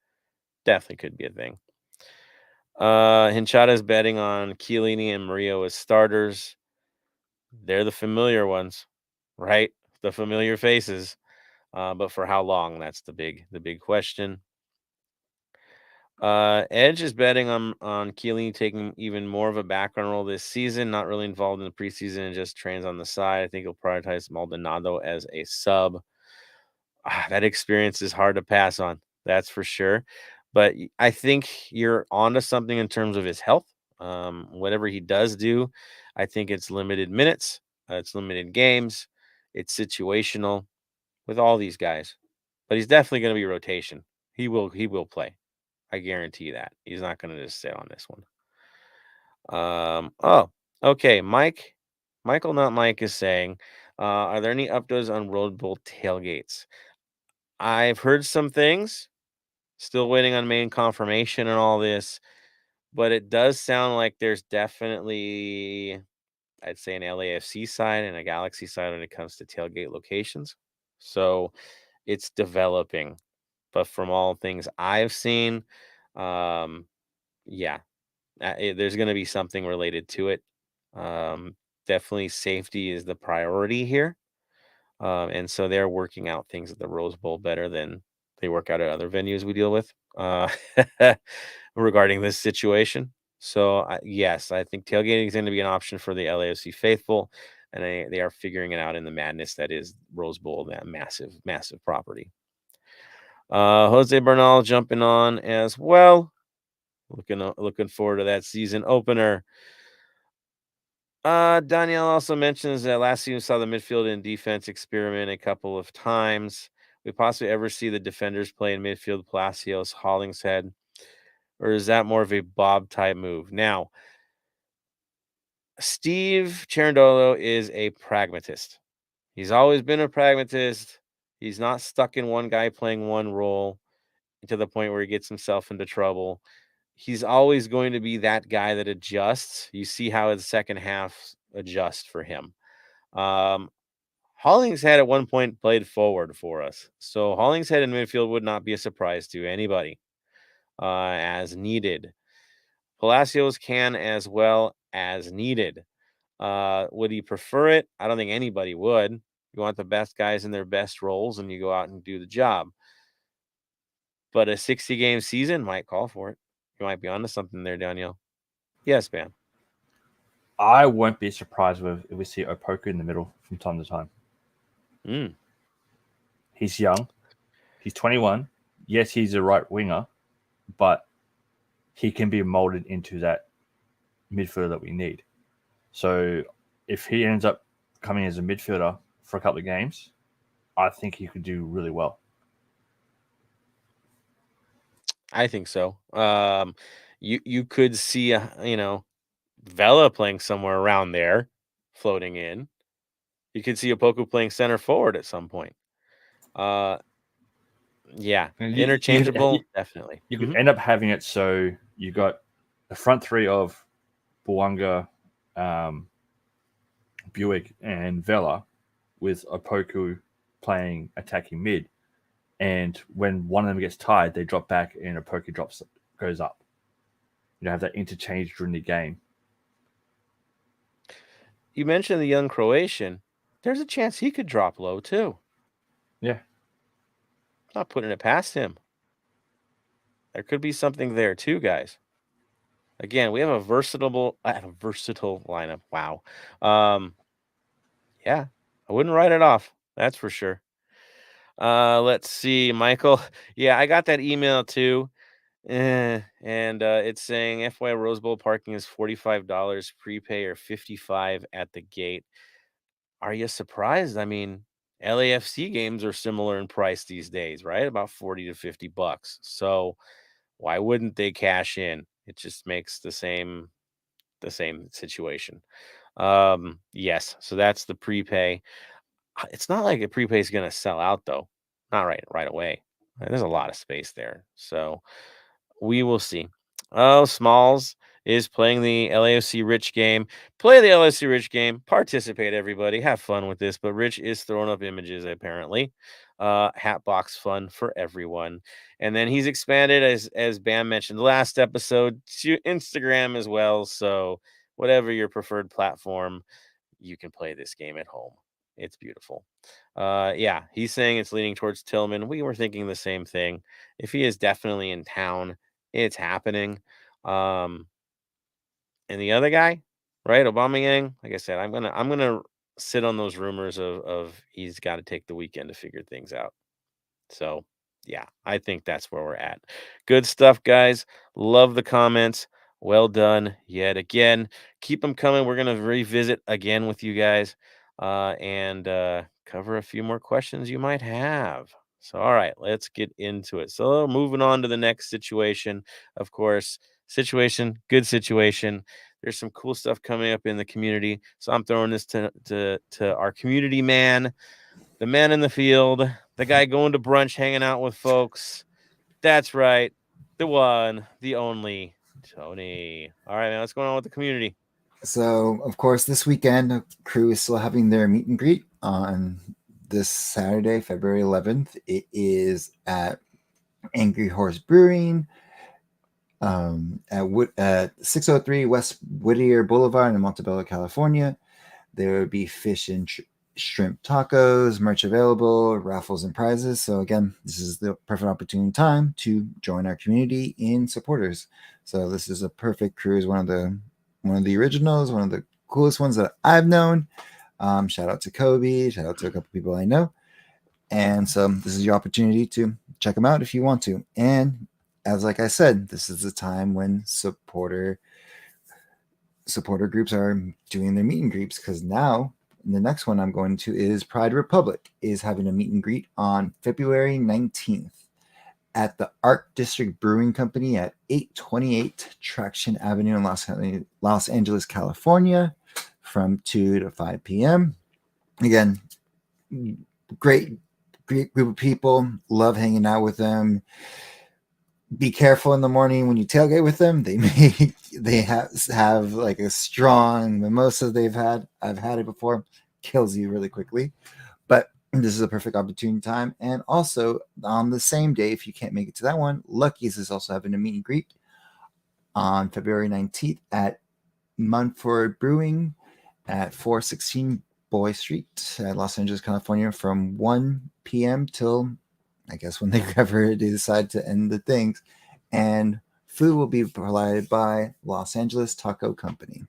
Definitely could be a thing. Hinchada's betting on Chiellini and Murillo as starters. They're the familiar ones, right? The familiar faces. But for how long? That's the big question. Edge is betting on Chiellini taking even more of a background role this season, not really involved in the preseason and just trains on the side. I think he'll prioritize Maldonado as a sub. That experience is hard to pass on, that's for sure. But I think you're onto something in terms of his health. Whatever he does do, I think it's limited minutes, it's limited games, it's situational with all these guys. But he's definitely going to be rotation. He will play. I guarantee that. He's not going to just sit on this one. Oh, okay. Michael, not Mike, is saying, are there any updates on Road Bowl tailgates? I've heard some things. Still waiting on main confirmation and all this, but it does sound like there's definitely, I'd say, an LAFC side and a Galaxy side when it comes to tailgate locations. So it's developing. But from all things I've seen, yeah, there's going to be something related to it. Definitely safety is the priority here. And so they're working out things at the Rose Bowl better than they work out at other venues we deal with regarding this situation. So, yes, I think tailgating is going to be an option for the LAFC faithful, and they are figuring it out in the madness that is Rose Bowl, that massive, massive property. Jose Bernal jumping on as well. Looking forward to that season opener. Danielle also mentions that last season we saw the midfield and defense experiment a couple of times. We possibly ever see the defenders play in midfield, Palacios, Hollingshead, or is that more of a Bob type move? Now, Steve Cherundolo is a pragmatist. He's always been a pragmatist. He's not stuck in one guy playing one role to the point where he gets himself into trouble. He's always going to be that guy that adjusts. You see how the second half adjusts for him. Hollingshead at one point played forward for us. So Hollingshead in midfield would not be a surprise to anybody as needed. Palacios can as well as needed. Would he prefer it? I don't think anybody would. You want the best guys in their best roles and you go out and do the job. But a 60-game season might call for it. You might be onto something there, Danielle. Yes, man. I won't be surprised if we see Opoku in the middle from time to time. He's young. He's 21. Yes, he's a right winger, but he can be molded into that midfielder that we need. So if he ends up coming as a midfielder for a couple of games, I think he could do really well. I think so. You could see Vela playing somewhere around there, floating in. You could see Opoku playing center forward at some point. Uh, yeah, And interchangeable, definitely. you could end up having it so you got the front three of Bouanga, Buick, and Vela, with Opoku playing attacking mid. And when one of them gets tired, they drop back and Opoku goes up. You have that interchange during the game. You mentioned the young Croatian. There's a chance he could drop low too. Yeah. Not putting it past him. There could be something there too, guys. Again, we have a versatile lineup. Wow. Yeah, I wouldn't write it off. That's for sure. Let's see, Michael. Yeah, I got that email too. And it's saying FY Rose Bowl parking is $45 prepay or $55 at the gate. Are you surprised? I mean, LAFC games are similar in price these days, right? About $40 to $50. So why wouldn't they cash in? It just makes the same situation. Yes, so that's the prepay. It's not like a prepay is going to sell out though. Not right away. There's a lot of space there. So we will see. Oh, Smalls is playing the LAFC Rich game. Play the LAFC Rich game. Participate, everybody. Have fun with this. But Rich is throwing up images, apparently. Hatbox fun for everyone. And then he's expanded, as Bam mentioned last episode, to Instagram as well. So whatever your preferred platform, you can play this game at home. It's beautiful. Yeah, he's saying it's leaning towards Tillman. We were thinking the same thing. If he is definitely in town, it's happening. And the other guy, right, Aubameyang, like I said, I'm gonna sit on those rumors of he's got to take the weekend to figure things out. So yeah, I think that's where we're at. Good stuff, guys. Love the comments. Well done yet again. Keep them coming. We're gonna revisit again with you guys and cover a few more questions you might have. So, all right, let's get into it. So, moving on to the next situation. Of course, good situation. There's some cool stuff coming up in the community. So, I'm throwing this to our community man, the man in the field, the guy going to brunch, hanging out with folks. That's right, the one, the only, Tony. All right, man, what's going on with the community? So, of course, this weekend, the crew is still having their meet and greet on this Saturday, February 11th. It is at Angry Horse Brewing at 603 West Whittier Boulevard in Montebello, California. There will be fish and shrimp tacos, merch available, raffles and prizes. So again, this is the perfect opportune time to join our community in supporters. So this is a perfect cruise, one of the originals, one of the coolest ones that I've known. Shout out to Kobe, shout out to a couple people I know. And so this is your opportunity to check them out if you want to. And as like I said, this is the time when supporter groups are doing their meet and greets, because now the next one I'm going to is Pride Republic is having a meet and greet on February 19th at the Art District Brewing Company at 828 Traction Avenue in Los Angeles, California, from 2 to 5 p.m. Again, great group of people. Love hanging out with them. Be careful in the morning when you tailgate with them. They have like a strong mimosa I've had it before. Kills you really quickly. But this is a perfect opportune time. And also on the same day, if you can't make it to that one, Lucky's is also having a meet and greet on February 19th at Munford Brewing at 416 Boy Street at Los Angeles, California, from 1 p.m. till I guess whenever they decide to end the things. And food will be provided by Los Angeles Taco Company.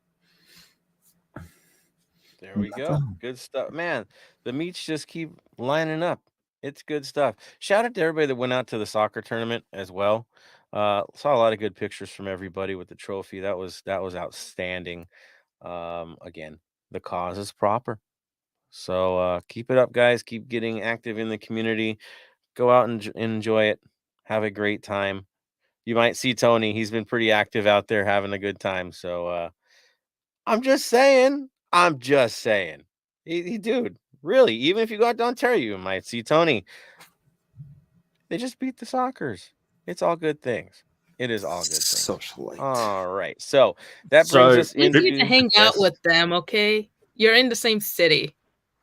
There we go. Good stuff. Man, the meets just keep lining up. It's good stuff. Shout out to everybody that went out to the soccer tournament as well. Saw a lot of good pictures from everybody with the trophy. That was outstanding. Again, the cause is proper. So keep it up, guys. Keep getting active in the community. Go out and enjoy it. Have a great time. You might see Tony. He's been pretty active out there having a good time. So I'm just saying. Dude, really, even if you go out to Ontario, you might see Tony. They just beat the Sockers. It's all good things. It is all good things. Socialite. All right. So that brings us We into need to hang out with them, okay? You're in the same city.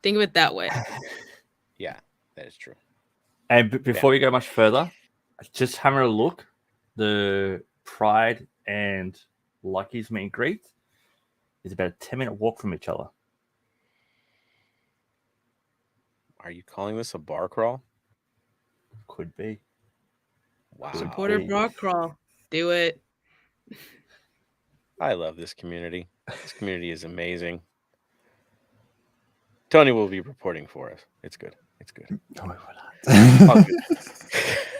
Think of it that way. Yeah, that is true. And before we go much further, just having a look, the Pride and Lucky's meet and greet is about a 10-minute walk from each other. Are you calling this a bar crawl? Could be. Wow. Supporter bar crawl. Do it. I love this community. This community is amazing. Tony will be reporting for us. It's good. It's good. No, we're not.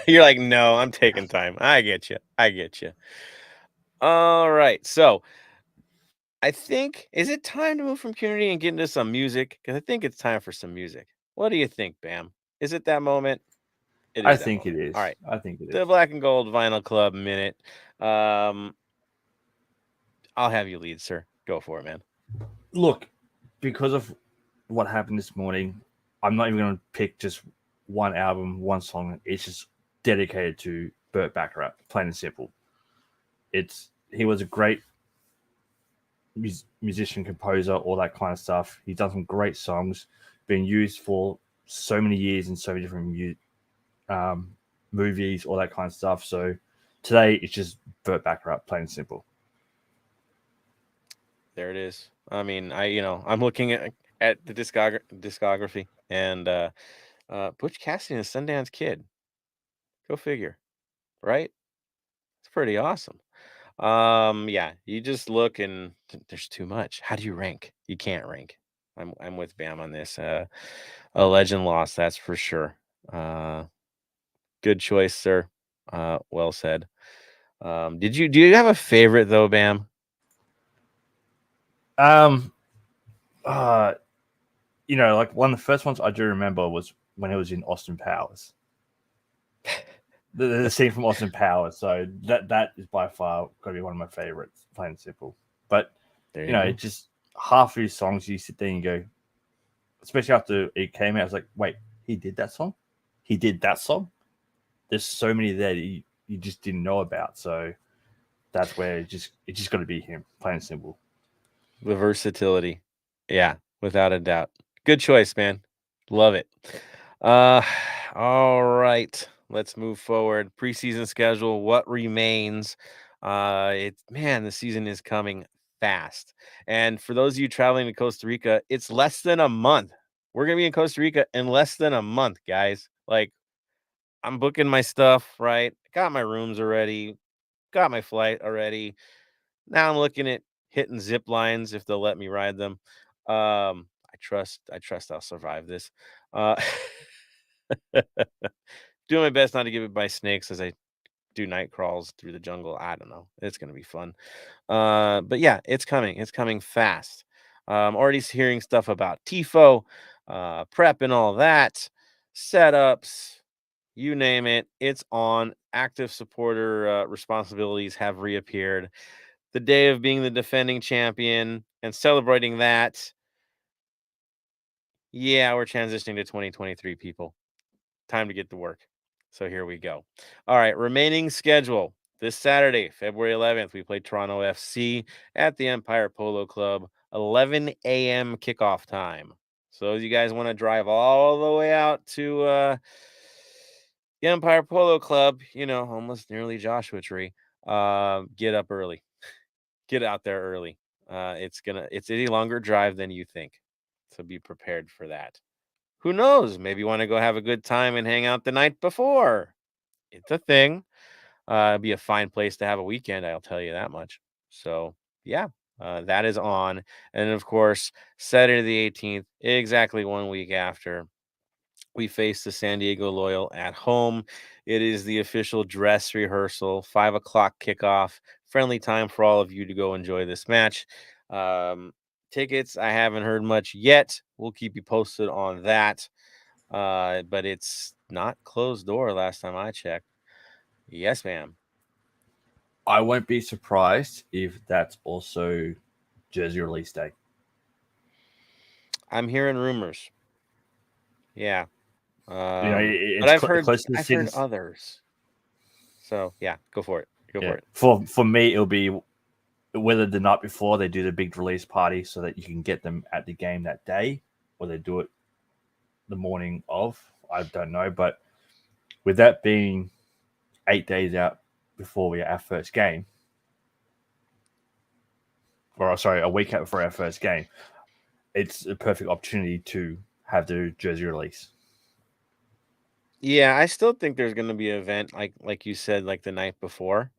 You're like, no, I'm taking time. I get you. All right. So I think, is it time to move from community and get into some music? Because I think it's time for some music. What do you think, Bam? Is it that moment? I think it is. All right. I think it is. The Black and Gold Vinyl Club minute. I'll have you lead, sir. Go for it, man. Look, because of what happened this morning, I'm not even going to pick just one album, one song. It's just dedicated to Burt Bacharach, plain and simple. He was a great musician, composer, all that kind of stuff. He's done some great songs, been used for so many years in so many different movies, all that kind of stuff. So today it's just Burt Bacharach, plain and simple. There it is. I mean, I'm looking at the discography, and Butch Cassidy and the Sundance Kid. Go figure, right? It's pretty awesome. Yeah, you just look and there's too much. How do you rank? You can't rank. I'm with Bam on this. A legend lost, that's for sure. Good choice, sir. Well said. Do you have a favorite though, Bam? Like one of the first ones I do remember was when it was in Austin Powers. the scene from Austin Powers. So that is by far going to be one of my favorites, plain and simple. But it's just half of his songs you sit there and you go, especially after it came out, I was like, wait, he did that song? He did that song? There's so many there that you just didn't know about. So that's where it just got to be him, plain and simple. The versatility. Yeah, without a doubt. Good choice, man. Love it. All right. Let's move forward. Preseason schedule. What remains? The season is coming fast. And for those of you traveling to Costa Rica, it's less than a month. We're gonna be in Costa Rica in less than a month, guys. Like, I'm booking my stuff, right? Got my rooms already, got my flight already. Now I'm looking at hitting zip lines if they'll let me ride them. I trust I'll survive this. Doing my best not to get bit by snakes as I do night crawls through the jungle. I don't know. It's gonna be fun. But yeah, it's coming. It's coming fast. Already hearing stuff about TIFO, prep and all that, setups, you name it. It's on. Active supporter responsibilities have reappeared. The day of being the defending champion and celebrating that. Yeah, we're transitioning to 2023, people. Time to get to work. So here we go. All right, remaining schedule. This Saturday, February 11th, we play Toronto FC at the Empire Polo Club, 11 a.m. kickoff time. So if you guys want to drive all the way out to the Empire Polo Club, almost nearly Joshua Tree, get up early. Get out there early. It's a longer drive than you think. So be prepared for that. Who knows? Maybe you want to go have a good time and hang out the night before. It's a thing. It'd be a fine place to have a weekend, I'll tell you that much. So, yeah, that is on. And of course, Saturday the 18th, exactly 1 week after, we face the San Diego Loyal at home. It is the official dress rehearsal, 5:00 kickoff. Friendly time for all of you to go enjoy this match. Tickets, I haven't heard much yet. We'll keep you posted on that. But it's not closed door last time I checked. Yes, ma'am. I won't be surprised if that's also jersey release day. I'm hearing rumors. Yeah. It's But I've heard close to the season. others. So yeah, go for it. Go for it. For me, it'll be whether the night before they do the big release party so that you can get them at the game that day, or they do it the morning of. I don't know, but with that being 8 days out before our first game, or sorry, a week out before our first game, it's a perfect opportunity to have the jersey release. Yeah, I still think there's going to be an event like you said, like the night before.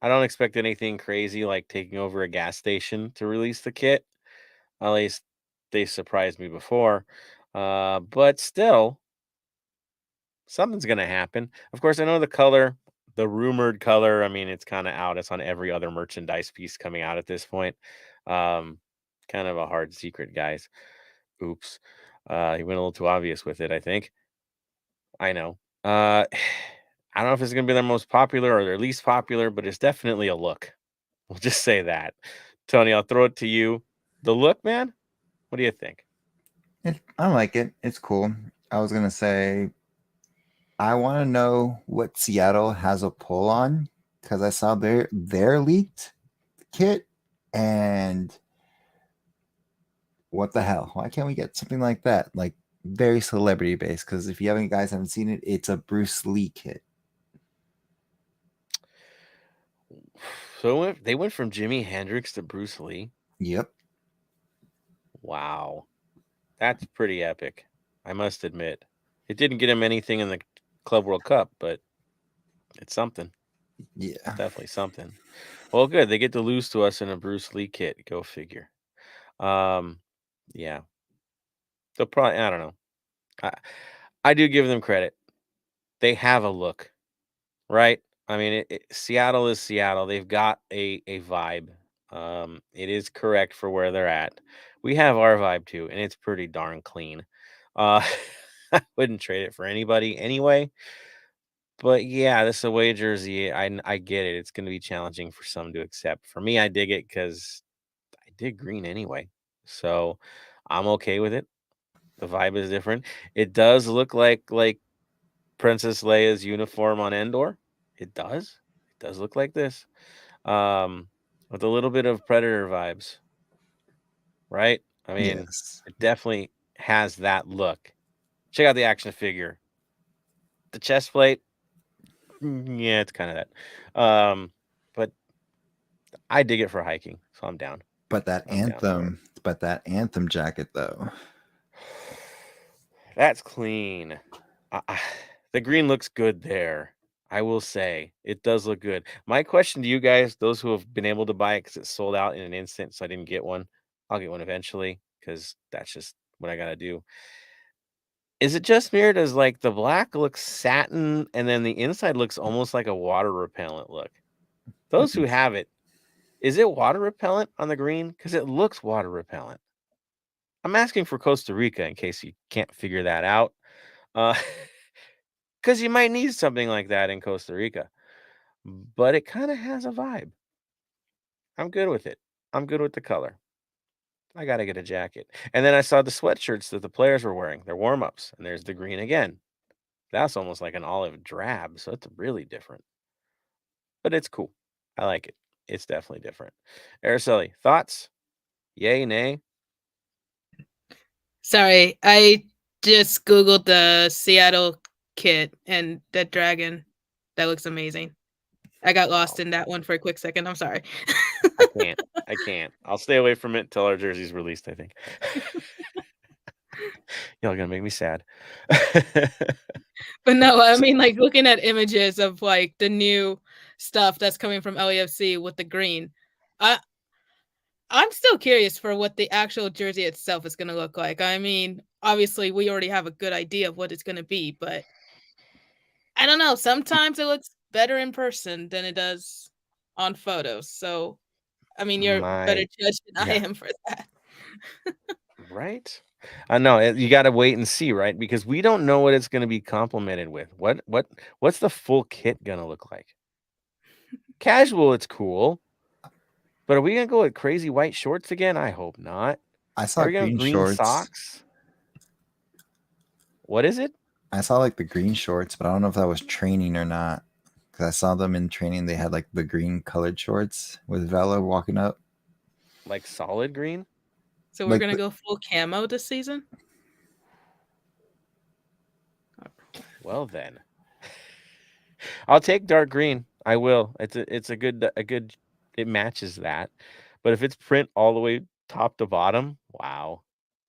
I don't expect anything crazy like taking over a gas station to release the kit. At least they surprised me before. But still, something's going to happen. Of course, I know the color, the rumored color. I mean, it's kind of out. It's on every other merchandise piece coming out at this point. Kind of a hard secret, guys. Oops. He went a little too obvious with it, I think. I know. I don't know if it's going to be their most popular or their least popular, but it's definitely a look. We'll just say that. Tony, I'll throw it to you. The look, man? What do you think? I like it. It's cool. I was going to say, I want to know what Seattle has a pull on, because I saw their leaked kit, and what the hell? Why can't we get something like that? Like very celebrity based, because if you haven't seen it, it's a Bruce Lee kit. So they went from Jimi Hendrix to Bruce Lee. Yep. Wow. That's pretty epic. I must admit. It didn't get him anything in the Club World Cup, but it's something. Yeah. It's definitely something. Well, good. They get to lose to us in a Bruce Lee kit. Go figure. Yeah. They'll probably, I don't know. I do give them credit. They have a look, right? I mean, Seattle is Seattle. They've got a vibe. It is correct for where they're at. We have our vibe too, and it's pretty darn clean. I wouldn't trade it for anybody anyway. But yeah, this away jersey, I get it. It's going to be challenging for some to accept. For me, I dig it because I dig green anyway, so I'm okay with it. The vibe is different. It does look like Princess Leia's uniform on Endor. It does. It does look like this. With a little bit of Predator vibes. Right? I mean, Yes. it definitely has that look. Check out the action figure. The chest plate. Yeah, it's kind of that. But I dig it for hiking, so I'm down. But that I'm down for it. anthem jacket though. That's clean. The green looks good there. I will say it does look good. My question to you guys, those who have been able to buy it because it sold out in an instant, so I didn't get one. I'll get one eventually because that's just what I got to do. Is it just me or does like the black looks satin and then the inside looks almost like a water repellent look? Those who have it, is it water repellent on the green? Because it looks water repellent. I'm asking for Costa Rica in case you can't figure that out. Because you might need something like that in Costa Rica. But it kind of has a vibe. I'm good with it. I'm good with the color. I got to get a jacket. And then I saw the sweatshirts that the players were wearing, their warm ups, and there's the green again. That's almost like an olive drab, so it's really different. But it's cool. I like it. It's definitely different. Araceli, thoughts? Yay, nay? Sorry, I just Googled the Seattle kit and that dragon. That looks amazing. I got lost in that one for a quick second. I'm sorry. I can't. I'll stay away from it until our jersey's released, I think. Y'all gonna make me sad. But no, I mean, like looking at images of like the new stuff that's coming from LAFC with the green. I'm still curious for what the actual jersey itself is going to look like. I mean, obviously, we already have a good idea of what it's going to be, but I don't know. Sometimes it looks better in person than it does on photos. So, I mean, you're a better judge than I am for that. Right? I know you got to wait and see, right? Because we don't know what it's going to be complemented with. What's the full kit going to look like? Casual, it's cool. But are we gonna go with crazy white shorts again? I hope not. I saw Are we gonna green green shorts. socks? What is it? I saw like the green shorts, but I don't know if that was training or not. Because I saw them in training. They had like the green colored shorts with Vela walking up. Like solid green? So we're Like gonna the- go full camo this season. Well then. I'll take dark green. I will. It's a good it matches that. But if it's print all the way top to bottom, wow,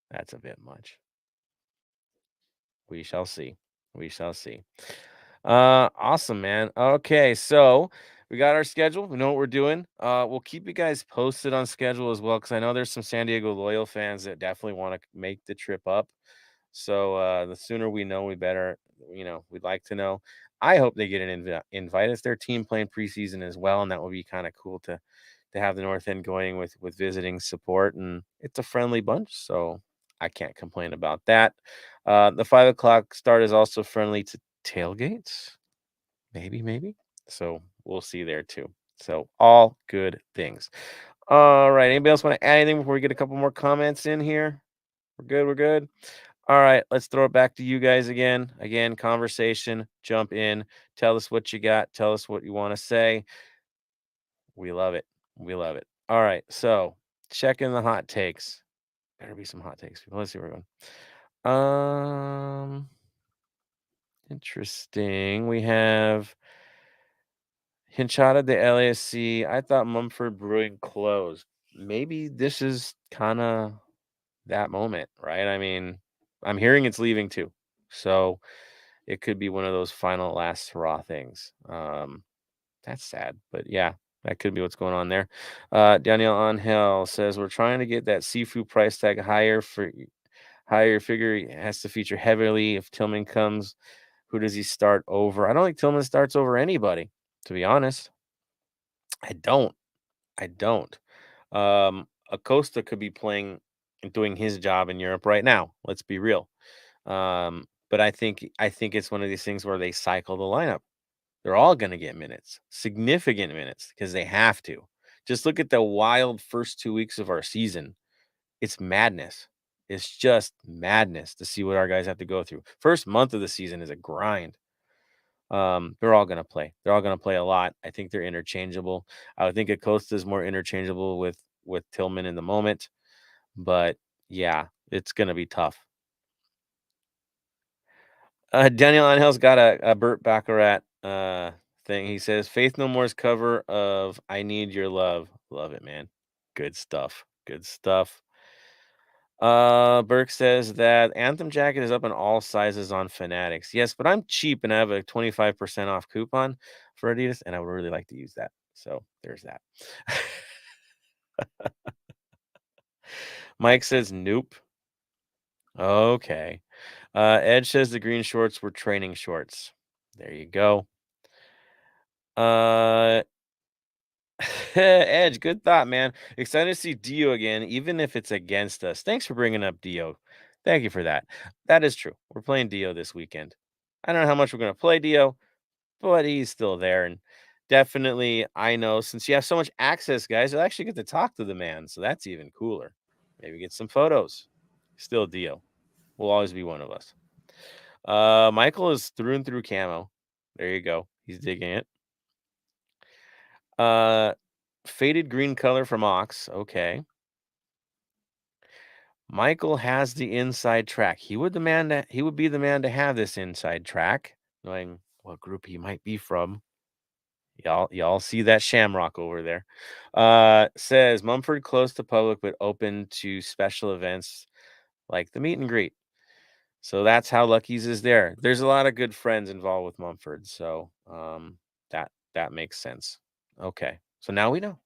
that's a bit much. We shall see. We shall see. Awesome, man. Okay, so we got our schedule. We know what we're doing. We'll keep you guys posted on schedule as well, because I know there's some San Diego Loyal fans that definitely want to make the trip up. So the sooner we know, we better. We'd like to know. I hope they get an invite. It's their team playing preseason as well, and that would be kind of cool to have the North End going with visiting support, and it's a friendly bunch, so I can't complain about that. The 5 o'clock start is also friendly to tailgates, maybe. So we'll see there too. So all good things. All right. Anybody else want to add anything before we get a couple more comments in here? We're good. All right, let's throw it back to you guys again. Again, conversation, jump in, tell us what you got, tell us what you want to say. We love it. We love it. All right, so check in the hot takes. Better be some hot takes, people. Let's see where we're going. Interesting. We have Hinchada de LAFC. I thought Mumford Brewing closed. Maybe this is kind of that moment, right? I mean, I'm hearing it's leaving too. So it could be one of those final last hurrah things. That's sad, but yeah, that could be what's going on there. Daniel Angel says we're trying to get that seafood price tag higher. Figure it has to feature heavily. If Tillman comes, who does he start over? I don't think Tillman starts over anybody, to be honest. I don't. Acosta could be playing and doing his job in Europe right now. Let's be real. But I think it's one of these things where they cycle the lineup. They're all going to get minutes, significant minutes, because they have to. Just look at the wild first 2 weeks of our season. It's madness. It's just madness to see what our guys have to go through. First month of the season is a grind. They're all going to play. They're all going to play a lot. I think they're interchangeable. I would think Acosta is more interchangeable with Tillman in the moment. But yeah, it's going to be tough. Daniel Angel's got a Burt Baccarat thing. He says, Faith No More's cover of I Need Your Love. Love it, man. Good stuff. Good stuff. Burke says that Anthem jacket is up in all sizes on Fanatics. Yes, but I'm cheap and I have a 25% off coupon for Adidas, and I would really like to use that. So there's that. Mike says, nope. Okay. Ed says the green shorts were training shorts. There you go. Edge, good thought, man. Excited to see Dio again, even if it's against us. Thanks for bringing up Dio. Thank you for that. That is true. We're playing Dio this weekend. I don't know how much we're going to play Dio, but he's still there. And definitely, I know since you have so much access, guys, you'll actually get to talk to the man. So that's even cooler. Maybe get some photos. Still Dio. Will always be one of us. Michael is through and through camo. There you go. He's digging it. Faded green color from Ox. Okay. Michael has the inside track. He would be the man to have this inside track, knowing what group he might be from. Y'all see that shamrock over there. Says Mumford close to public but open to special events like the meet and greet. So that's how Lucky's is there. There's a lot of good friends involved with Mumford, so that makes sense. Okay, so now we know.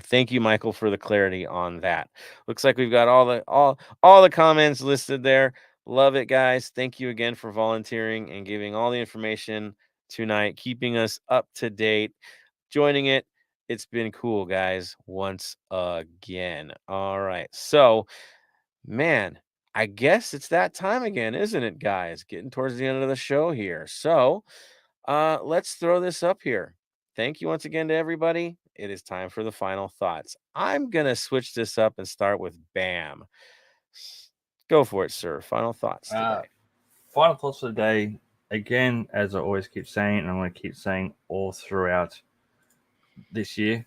Thank you, Michael, for the clarity on that. Looks like we've got all the comments listed there. Love it, guys. Thank you again for volunteering and giving all the information tonight, keeping us up to date, joining it. It's been cool, guys, once again. All right, so man, I guess it's that time again, isn't it, guys? Getting towards the end of the show here. So let's throw this up here. thank you once again to everybody. It is time for the final thoughts. I'm going to switch this up and start with Bam. Go for it, sir. Final thoughts today. Final thoughts for the day. Again, as I always keep saying, and I'm going to keep saying all throughout this year,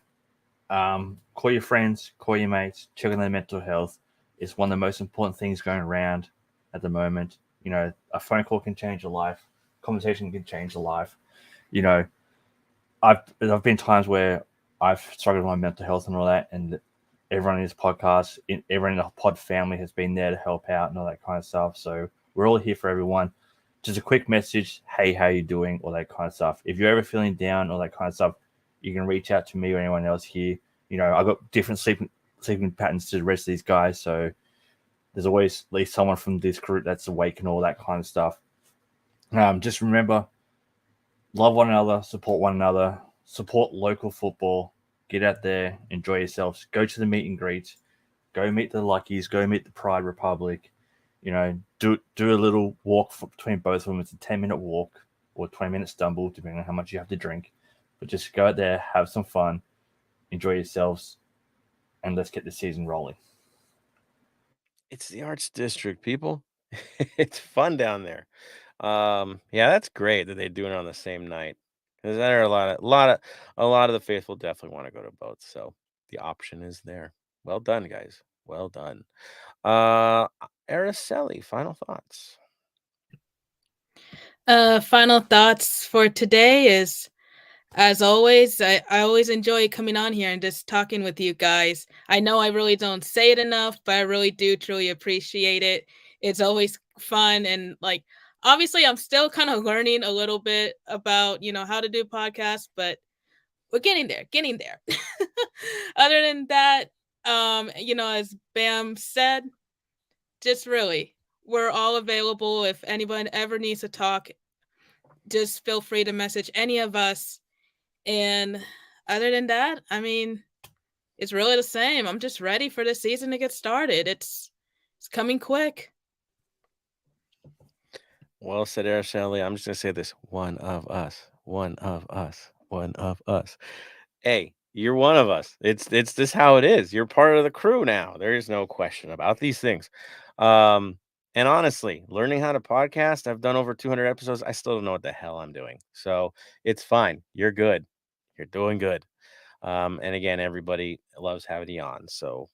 call your friends, call your mates, check on their mental health. It's one of the most important things going around at the moment. You know, a phone call can change your life. Conversation can change your life. You know, I've been times where I've struggled with my mental health and all that, and everyone in this podcast, everyone in the pod family has been there to help out and all that kind of stuff. So we're all here for everyone. Just a quick message, hey, how you doing? All that kind of stuff. If you're ever feeling down, all that kind of stuff, you can reach out to me or anyone else here. You know, I've got different sleeping patterns to the rest of these guys, so there's always at least someone from this group that's awake and all that kind of stuff. Just remember, love one another, support local football, get out there, enjoy yourselves, go to the meet and greets, go meet the Luckies, go meet the Pride Republic. You know, do a little walk between both of them. It's a 10-minute walk or 20-minute stumble, depending on how much you have to drink. But just go out there, have some fun, enjoy yourselves, and let's get the season rolling. It's the Arts District, people. It's fun down there. Yeah, that's great that they're doing it on the same night. Because there are a lot of the faithful definitely want to go to both. So the option is there. Well done, guys. Well done. Araceli, final thoughts. Final thoughts for today is, as always, I always enjoy coming on here and just talking with you guys. I know I really don't say it enough, but I really do truly appreciate it. It's always fun, and like, obviously I'm still kind of learning a little bit about, how to do podcasts, but we're getting there. Other than that, as Bam said, just really, we're all available. If anyone ever needs to talk, just feel free to message any of us. And other than that, I mean, it's really the same. I'm just ready for the season to get started. It's coming quick. Well said, Araceli. I'm just gonna say this: one of us, one of us, one of us. Hey, you're one of us. It's just how it is. You're part of the crew now. There is no question about these things. And honestly, learning how to podcast, I've done over 200 episodes. I still don't know what the hell I'm doing. So it's fine. You're good. You're doing good. And again, everybody loves having you on. So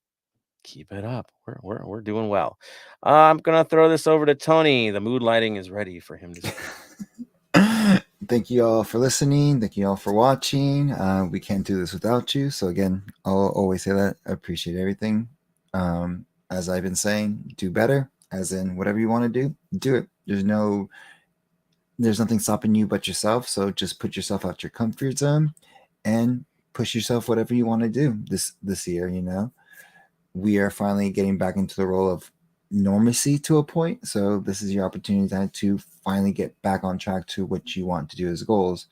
keep it up. We're doing well. I'm gonna throw this over to Tony. The mood lighting is ready for him to speak. Thank you all for listening. Thank you all for watching. We can't do this without you. So again, I'll always say that. I appreciate everything. As I've been saying, do better. As in, whatever you want to do it. There's nothing stopping you but yourself. So just put yourself out your comfort zone and push yourself whatever you want to do this year. We are finally getting back into the role of normacy to a point. So this is your opportunity to finally get back on track to what you want to do as goals.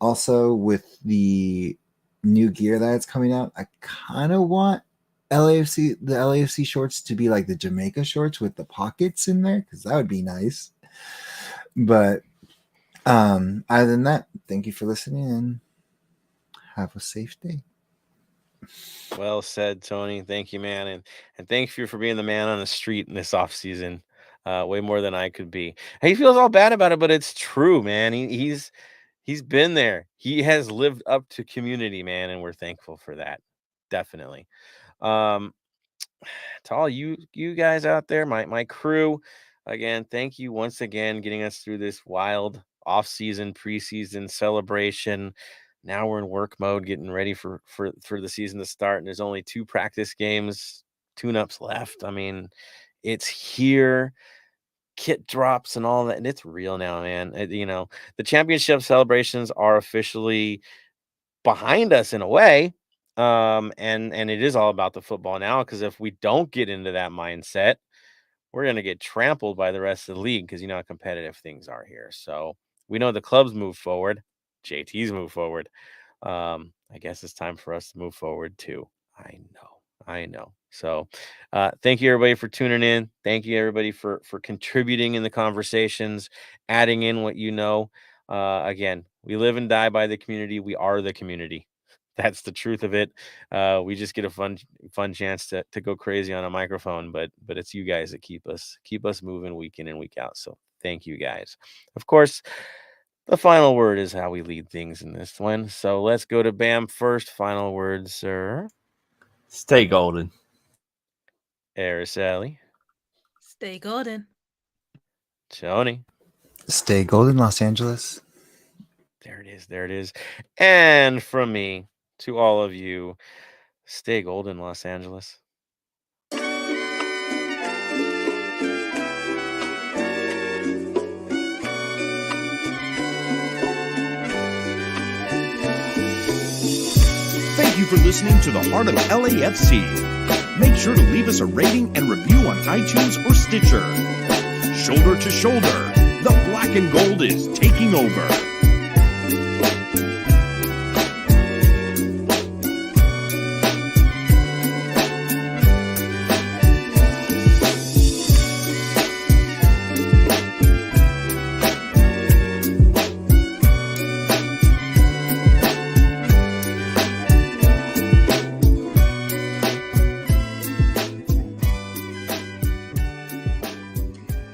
Also, with the new gear that's coming out, I kind of want the LAFC shorts to be like the Jamaica shorts with the pockets in there, because that would be nice. But other than that, thank you for listening and have a safe day. Well said, Tony. Thank you, man, and thank you for being the man on the street in this off season. Way more than I could be. He feels all bad about it, but it's true, man. He's been there. He has lived up to community, man, and we're thankful for that. Definitely. To all you guys out there, my crew, again, thank you once again getting us through this wild off-season, preseason celebration. Now we're in work mode, getting ready for the season to start, and there's only 2 practice games, tune-ups left. I mean, it's here. Kit drops and all that, and it's real now, man. The championship celebrations are officially behind us in a way. And it is all about the football now, because if we don't get into that mindset, we're going to get trampled by the rest of the league, because you know how competitive things are here. So we know the clubs move forward, JT's move forward. I guess it's time for us to move forward too. I know. So thank you, everybody, for tuning in. Thank you, everybody, for contributing in the conversations, adding in what you know. Again, we live and die by the community. We are the community. That's the truth of it. We just get a fun chance to go crazy on a microphone, but it's you guys that keep us moving week in and week out. So thank you guys. Of course, the final word is how we lead things in this one. So let's go to Bam first. Final word, sir. Stay golden. Araceli. Stay golden. Tony. Stay golden, Los Angeles. There it is. And from me to all of you, stay golden, Los Angeles. Thank you for listening to the Heart of LAFC. Make sure to leave us a rating and review on iTunes or Stitcher. Shoulder to shoulder, the black and gold is taking over.